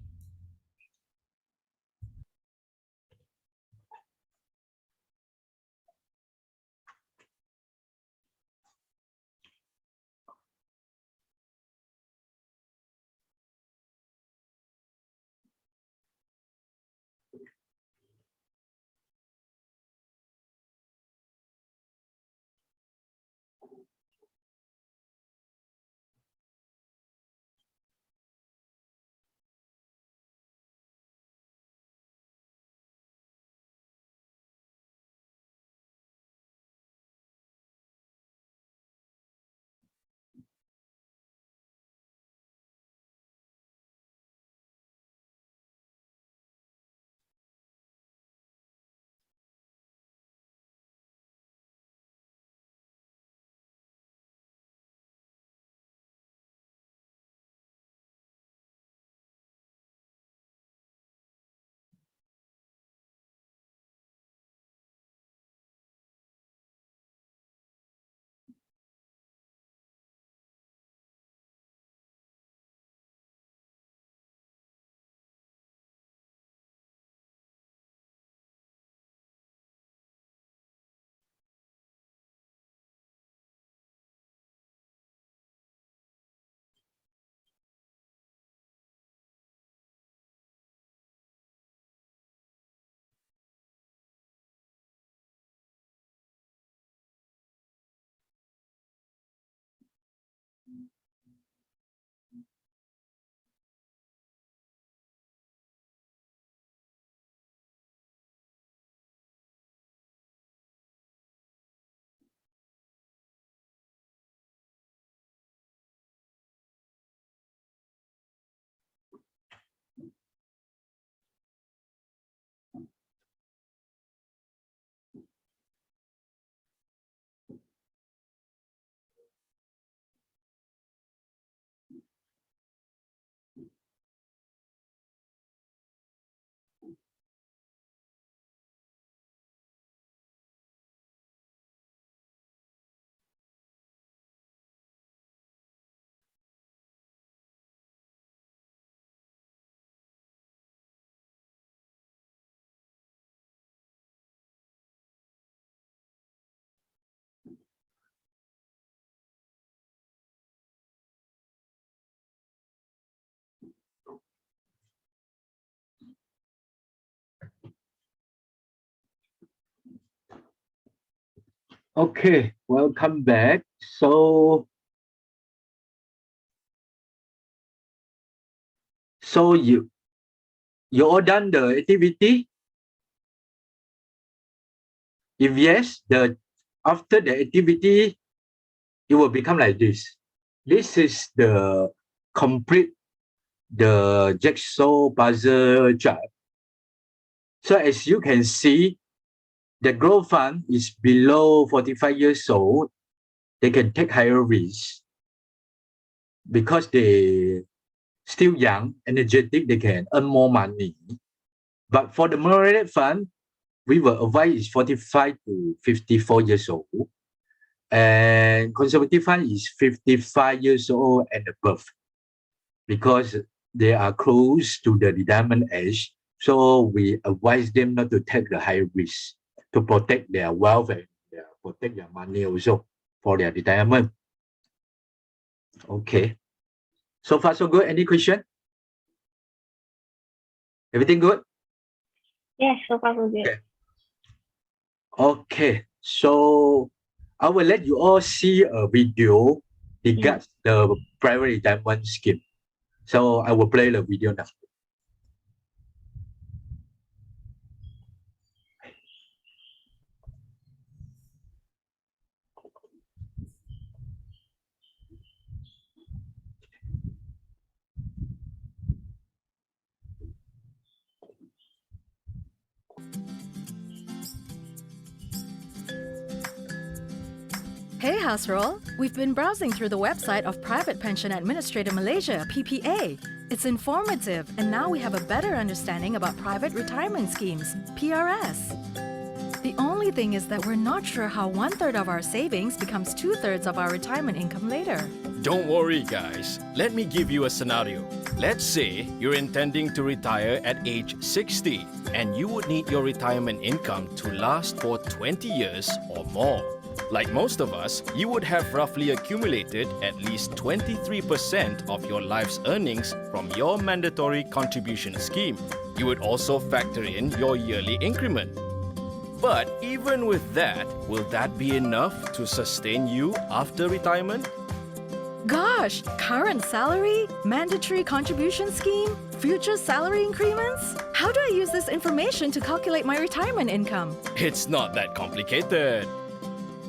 Okay, welcome back. So you all done the activity? If yes, after the activity, it will become like this. This is the complete the jigsaw puzzle chart. So as you can see, the growth fund is below 45 years old. They can take higher risks because they still young, energetic, they can earn more money. But for the moderated fund, we will advise is 45 to 54 years old. And conservative fund is 55 years old and above because they are close to the retirement age. So we advise them not to take the high risk to protect their wealth and protect their money also for their retirement. Okay. So far, so good. Any question? Everything good? Yes, so far so good. Okay. Okay. So I will let you all see a video regards the private retirement scheme. So I will play the video now. Hey Hasrul, we've been browsing through the website of Private Pension Administrator Malaysia, PPA. It's informative, and now we have a better understanding about private retirement schemes, PRS. The only thing is that we're not sure how 1/3 of our savings becomes 2/3 of our retirement income later. Don't worry, guys. Let me give you a scenario. Let's say you're intending to retire at age 60 and you would need your retirement income to last for 20 years or more. Like most of us, you would have roughly accumulated at least 23% of your life's earnings from your mandatory contribution scheme. You would also factor in your yearly increment. But even with that, will that be enough to sustain you after retirement? Gosh, current salary, mandatory contribution scheme, future salary increments? How do I use this information to calculate my retirement income? It's not that complicated.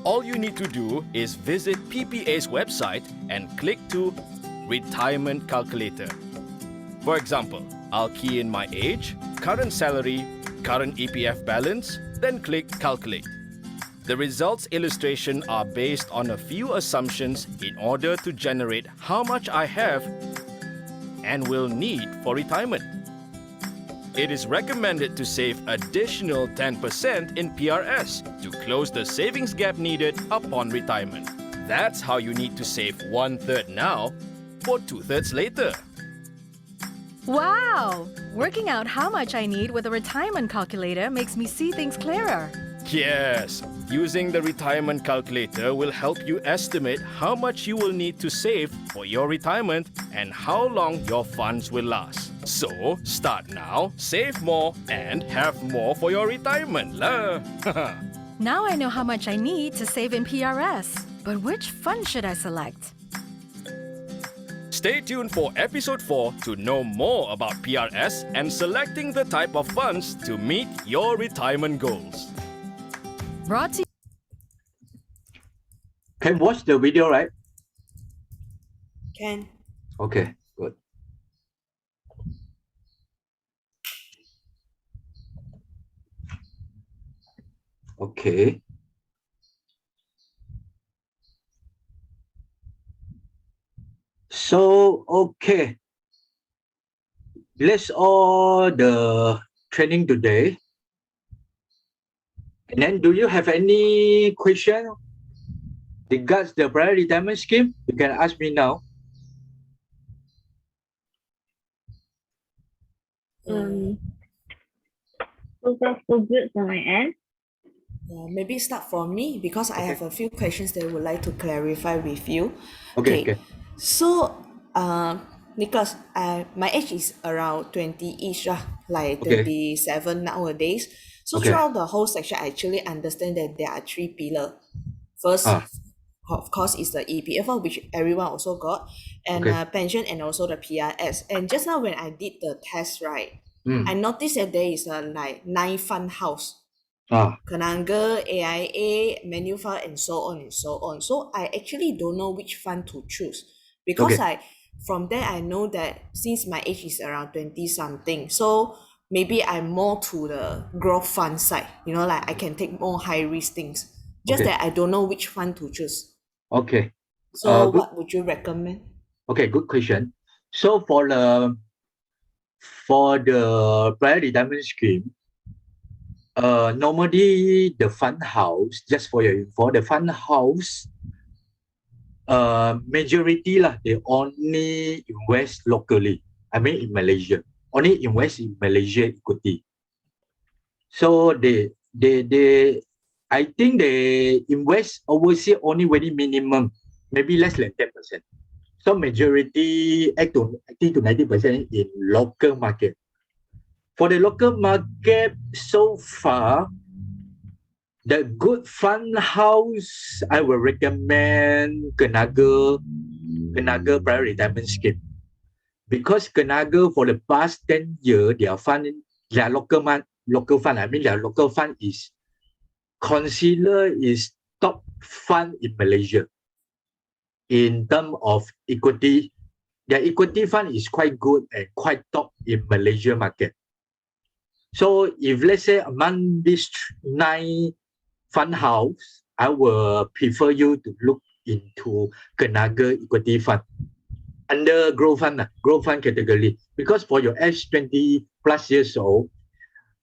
All you need to do is visit PPA's website and click to Retirement Calculator. For example, I'll key in my age, current salary, current EPF balance, then click Calculate. The results illustration are based on a few assumptions in order to generate how much I have and will need for retirement. It is recommended to save additional 10% in PRS to close the savings gap needed upon retirement. That's how you need to save 1/3 now for 2/3 later. Wow! Working out how much I need with a retirement calculator makes me see things clearer. Yes, using the retirement calculator will help you estimate how much you will need to save for your retirement and how long your funds will last. So, start now, save more, and have more for your retirement lah. Now I know how much I need to save in PRS. But which fund should I select? Stay tuned for episode 4 to know more about PRS and selecting the type of funds to meet your retirement goals. Brought to Can watch the video, right? Can. Okay, good. Okay. So, okay. Let's all the training today. And then do you have any question regards the private retirement scheme? You can ask me now. So far so good from my end. Maybe start for me because I have a few questions that I would like to clarify with you. Okay. So, Nicholas, my age is around 20-ish, like Okay. 27 nowadays. So Okay. throughout the whole section, I actually understand that there are 3 pillars. First, of course, is the EPF, which everyone also got, and Okay. pension, and also the PRS. And just now when I did the test, right, Mm. I noticed that there is like 9 fund house. Ah, Kenanga, AIA, Manufund, and so on and so on. So I actually don't know which fund to choose because Okay. from there I know that since my age is around 20 something, so maybe I'm more to the growth fund side, like I can take more high risk things. Just Okay. that I don't know which fund to choose. Okay. So Good. what would you recommend? Okay, good question. So for the private retirement scheme, normally the fund house, just for your info, the fund house, majority lah, they only invest locally. I mean in Malaysia, only invest in Malaysia equity. So I think they invest overseas only very minimum, maybe less than 10%. So majority, 80 to 90% in local market. For the local market, so far, the good fund house, I will recommend Kenaga Private Retirement Scheme. Because Kenaga for the past 10 years, their local fund, I mean their local fund is considered is top fund in Malaysia. In terms of equity, their equity fund is quite good and quite top in Malaysia market. So if let's say among these 9 fund house, I will prefer you to look into Kenaga equity fund under growth fund category. Because for your age 20 plus years old,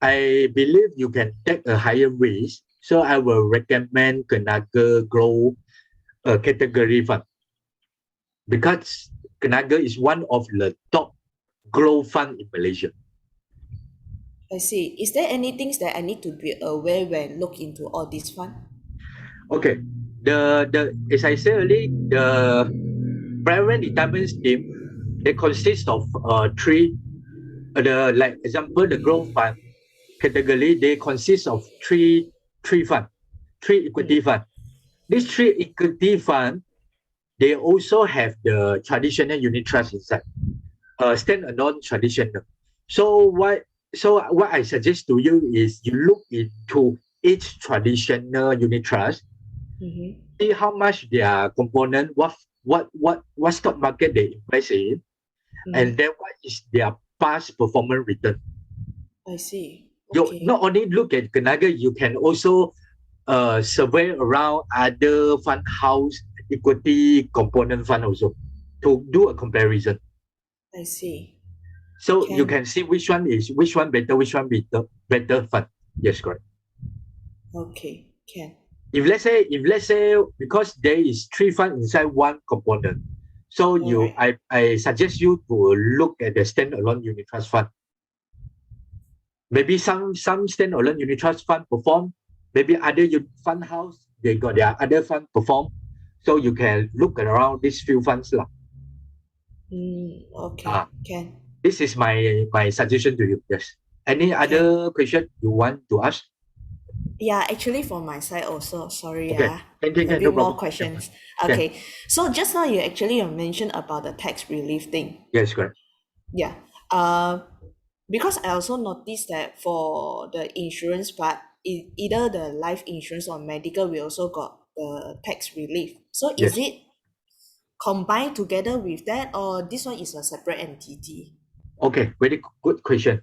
I believe you can take a higher risk. So I will recommend Kenaga growth category fund. Because Kenaga is one of the top growth fund in Malaysia. I see. Is there any things that I need to be aware when look into all these fund? Okay. The as I said earlier, the private retirement scheme, they consist of 3. Like example, the growth fund category, they consist of 3 fund, 3 equity fund. These 3 equity fund, they also have the traditional unit trust inside, stand-alone traditional. So what I suggest to you is you look into each traditional unit trust, see how much their component, what stock market they invest in, and then what is their past performance return. I see. You Okay. not only look at Kenaga, you can also survey around other fund house equity component fund also to do a comparison. I see. So you can see which one better, which one better fund. Yes, correct. Okay, can. If let's say because there is 3 fund inside one component, so I suggest you to look at the stand-alone unit trust fund. Maybe some stand-alone unit trust fund perform, maybe other fund house, they got their other fund perform. So you can look around these few funds lah. Okay, can. This is my suggestion to you. Yes. Any other question you want to ask? Yeah, actually from my side also, sorry. Okay. A bit No more problem. questions. Okay. Okay, so just now you actually mentioned about the tax relief thing. Yes, correct. Yeah. Because I also noticed that for the insurance part, either the life insurance or medical, we also got the tax relief. So is Yes. it combined together with that, or this one is a separate entity? Okay, very good question.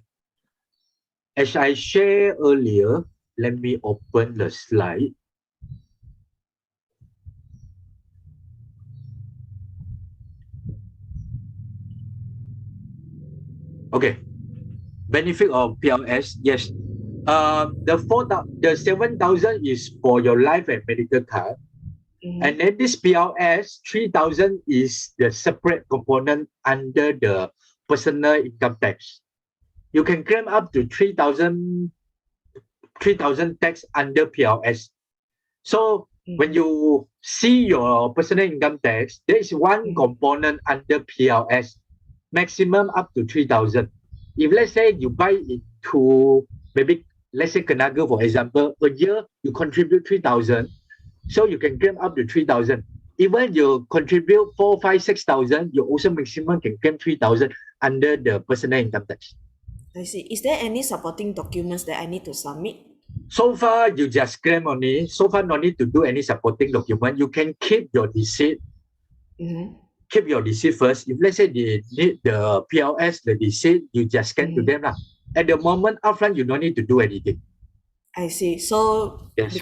As I shared earlier, let me open the slide. Okay, benefit of PLS, yes. The 7,000 is for your life and medical card. And then this PLS, 3,000 is the separate component under the personal income tax. You can claim up to 3,000 tax under PLS. So when you see your personal income tax, there is one component under PLS, maximum up to 3,000. If let's say you buy into maybe let's say Kenaga, for example, a year you contribute 3,000, so you can claim up to 3,000. Even you contribute 4, 5, 6,000, you also maximum can claim 3,000 under the personal income tax. I see. Is there any supporting documents that I need to submit? So far, you just claim only. So far, no need to do any supporting document. You can keep your receipt keep your receipt first. If let's say they need the PLS, the receipt, you just scan to them. At the moment, upfront, you don't need to do anything. I see. So Yes,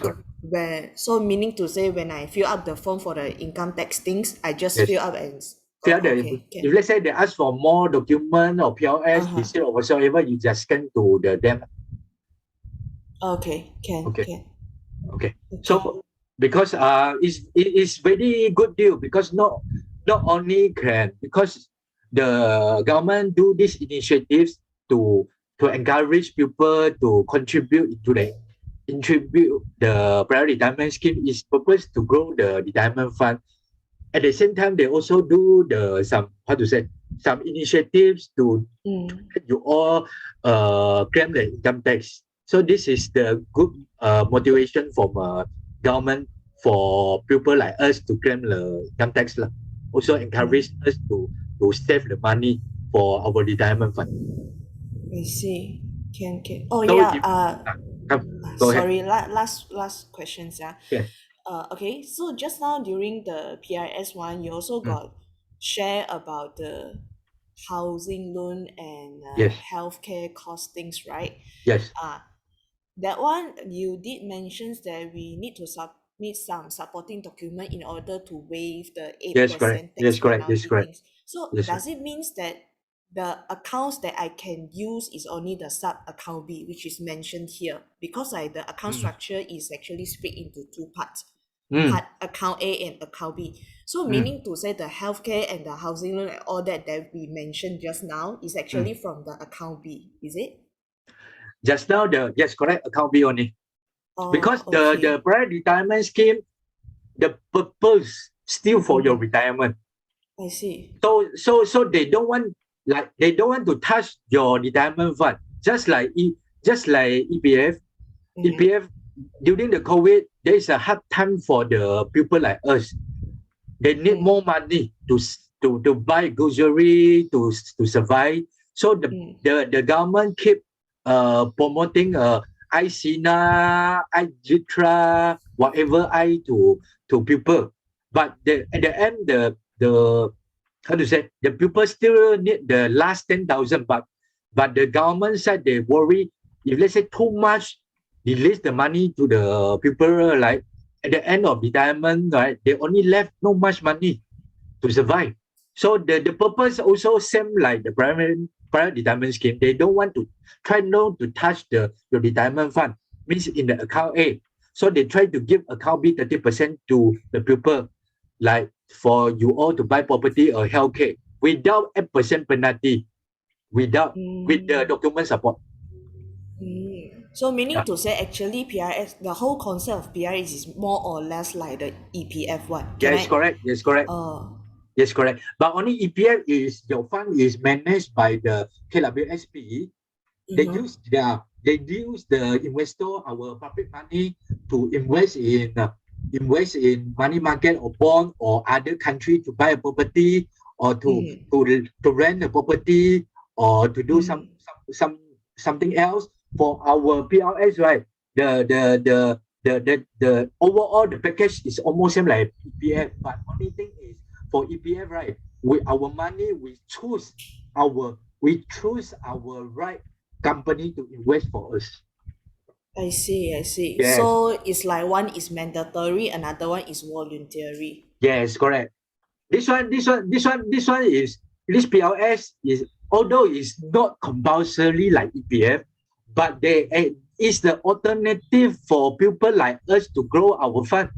so meaning to say when I fill up the form for the income tax things, I just Yes. fill up and If let's say they ask for more document or PLS, receipt or whatsoever, you just scan to them. Okay, can. Okay. So because it's very good deal, because not only because the government do these initiatives to encourage people to contribute the private retirement scheme is purpose to grow the retirement fund. At the same time, they also do some initiatives to you all claim the income tax. So this is the good motivation from government for people like us to claim the income tax. Also encourage us to save the money for our retirement fund. I see. Can. Oh So yeah. go ahead. Sorry. Last questions. Yeah. Yeah. Okay. So just now during the PRS one, you also got share about the housing loan and Yes. healthcare costings, right? Yes. That one you did mention that we need to submit some supporting document in order to waive the 8% Yes, correct. tax Yes, correct. penalty Yes, correct. things. So Yes, does it means that the accounts that I can use is only the sub account B, which is mentioned here, because the account structure is actually split into two parts, part account A and account B. So meaning to say the healthcare and the housing loan and all that we mentioned just now is actually from the account B, is it? Just now, yes, correct, account B only. Because the private retirement scheme, the purpose still for your retirement. I see. So they don't want to touch your retirement fund. Just like EPF. EPF during the COVID, there is a hard time for the people like us. They need more money to buy grocery to survive. So the government keep promoting iSINA, iJitra, whatever to people. But at the end, the people still need the last 10,000. But the government said they worry if let's say too much release the money to the people, like at the end of retirement, right? They only left no much money to survive. So the purpose also same like the private retirement scheme. They don't want to try not to touch your retirement fund, means in the account A. So they try to give account B 30% to the people, like for you all to buy property or healthcare without 8% penalty, with the document support. So meaning to say actually PRS, the whole concept of PRS is more or less like the EPF one. Yes, correct. Yes, correct. Yes, correct. But only EPF is your fund is managed by the KWSP. They use the investor, our public money, to invest in money market or bond or other country to buy a property or to rent a property or to do something else. For our PRS, right? The overall the package is almost same like EPF, but only thing is for EPF, right? Our money we choose our right company to invest for us. I see. Yes. So it's like one is mandatory, another one is voluntary. Yes, correct. This PLS is, although it's not compulsory like EPF, but it's the alternative for people like us to grow our fund.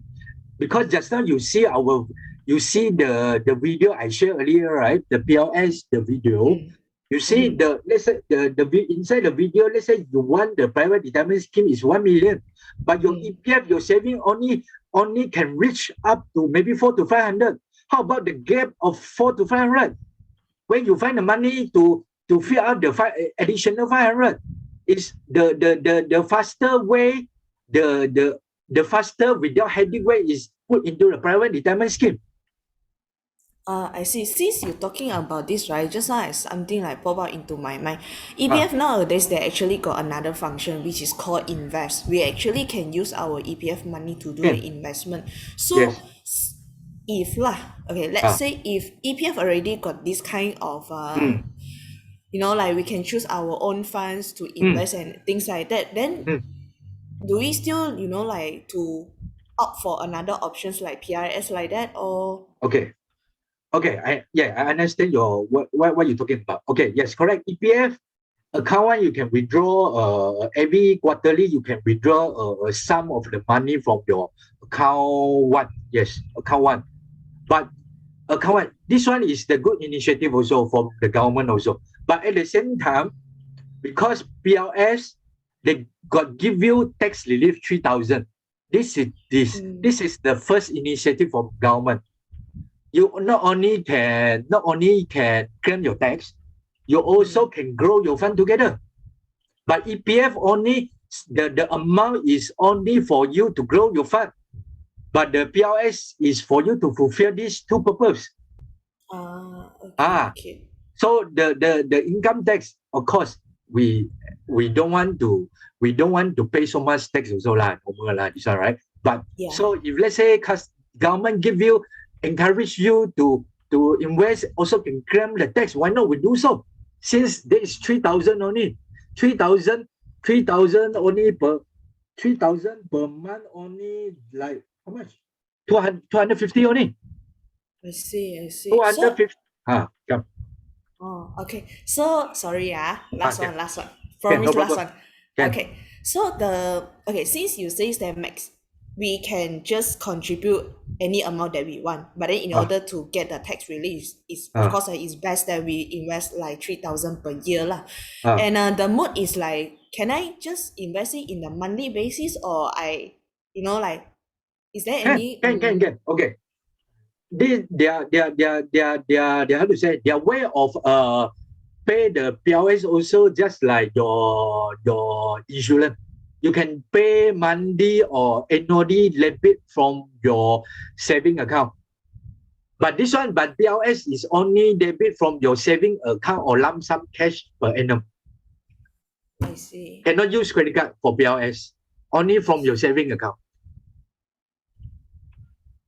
Because just now you see the video I shared earlier, right? The PLS, the video. You see let's say the inside the video, let's say you want the private retirement scheme is 1 million, but your EPF, your saving only can reach up to maybe 400 to 500. How about the gap of 400 to 500? When you find the money to fill out the additional 500, is the faster way, the faster without heavy way is put into the private retirement scheme. I see. Since you're talking about this, right, just now something like pop out into my mind. EPF nowadays, they actually got another function which is called invest. We actually can use our EPF money to do the investment. So if lah, okay, let's say if EPF already got this kind of you know, like we can choose our own funds to invest and things like that, then do we still, you know, like to opt for another options like PRS like that, or Okay. I understand your what you're talking about. Okay, yes, correct. EPF account one, you can withdraw every quarterly. You can withdraw a sum of the money from your account one. Yes, account one. But account one, this one is the good initiative also from the government also. But at the same time, because PLS, they got give you tax relief 3,000. This is the first initiative from government. You not only can claim your tax, you also can grow your fund together. But EPF only the amount is only for you to grow your fund, but the PLS is for you to fulfill these two purposes. okay. So the income tax, of course, we don't want to pay so much tax also lah, this one, right? But so if let's say government encourage you to invest, also can claim the tax, why not we do so? Since there is 3,000 only, 3,000 only per 3,000 per month, only like how much? 250 only. I see. 250. So, okay. So sorry, last one. Promise, no last one. Can. Okay. So since you say that max, we can just contribute any amount that we want, but then in order to get the tax relief, is of course it's best that we invest like 3,000 per year lah. And the mode is like, can I just invest it in a monthly basis, or I, you know, like, is there any? Can. Okay. Their how to say, their way of pay the PLS also just like your insurance. You can pay monthly or annually debit from your saving account. But PLS is only debit from your saving account or lump sum cash per annum. I see. Cannot use credit card for PLS. Only from your saving account.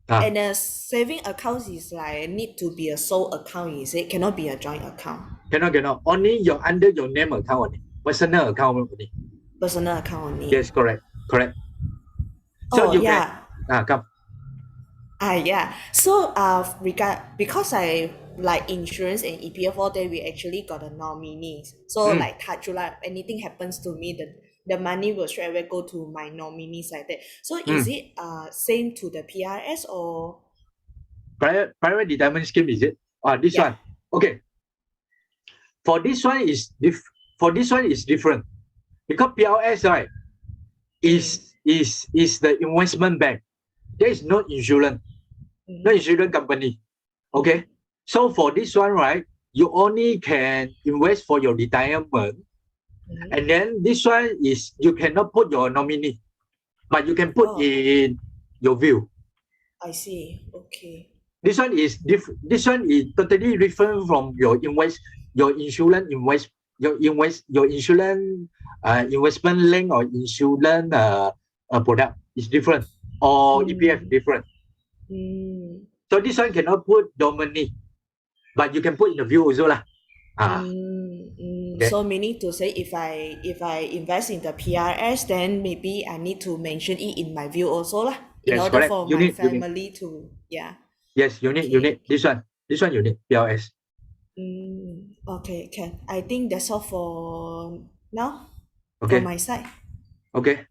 And the saving account is like need to be a sole account, is it? Cannot be a joint account. Cannot. Only under your name account only. Personal account only. Personal account only. Yes, correct. So you can come. So because I like insurance and EPF all day, we actually got a nominee. So like touch wood, anything happens to me, the money will straight away go to my nominees like that. So is it same to the PRS or private retirement scheme, is it? This one. Okay. For this one is different. Because PLS, right, is the investment bank. There is no insurance company. Okay. So for this one, right, you only can invest for your retirement. And then this one is you cannot put your nominee, but you can put in your view. I see. Okay. This one is totally different from your insurance investment link or insurance product is different, or EPF different. So this one cannot put nominee, but you can put in the view also lah. Okay. So meaning to say, if I invest in the PRS, then maybe I need to mention it in my view also lah, in order correct. for my family to Yes, you need this one you need PRS. Okay, can. I think that's all for now. Okay. From my side. Okay.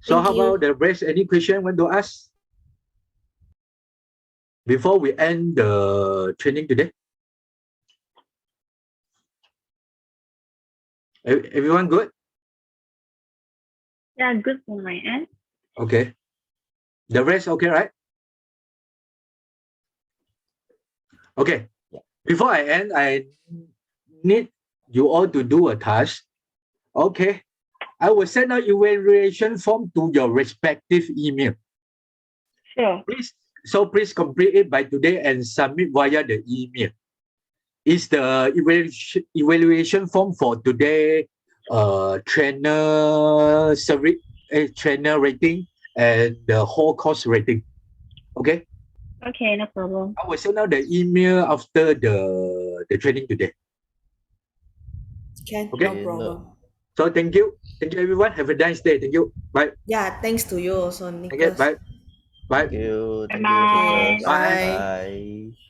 So Thank how you. about the rest? Any question want to ask before we end the training today? Everyone good? Yeah, good for my end. Okay. The rest okay, right? Okay. Before I end, I need you all to do a task. Okay. I will send out evaluation form to your respective email. Sure. Please complete it by today and submit via the email. Is the evaluation form for today trainer rating and the whole course rating. Okay. Okay, no problem. I will send out the email after the training today. Can, Okay. no problem. So thank you. Thank you everyone. Have a nice day. Thank you. Bye. Yeah, thanks to you also, Okay. Nicholas. Bye. Bye. Thank you. Thank you, Bye-bye. Nicholas. Bye. Bye.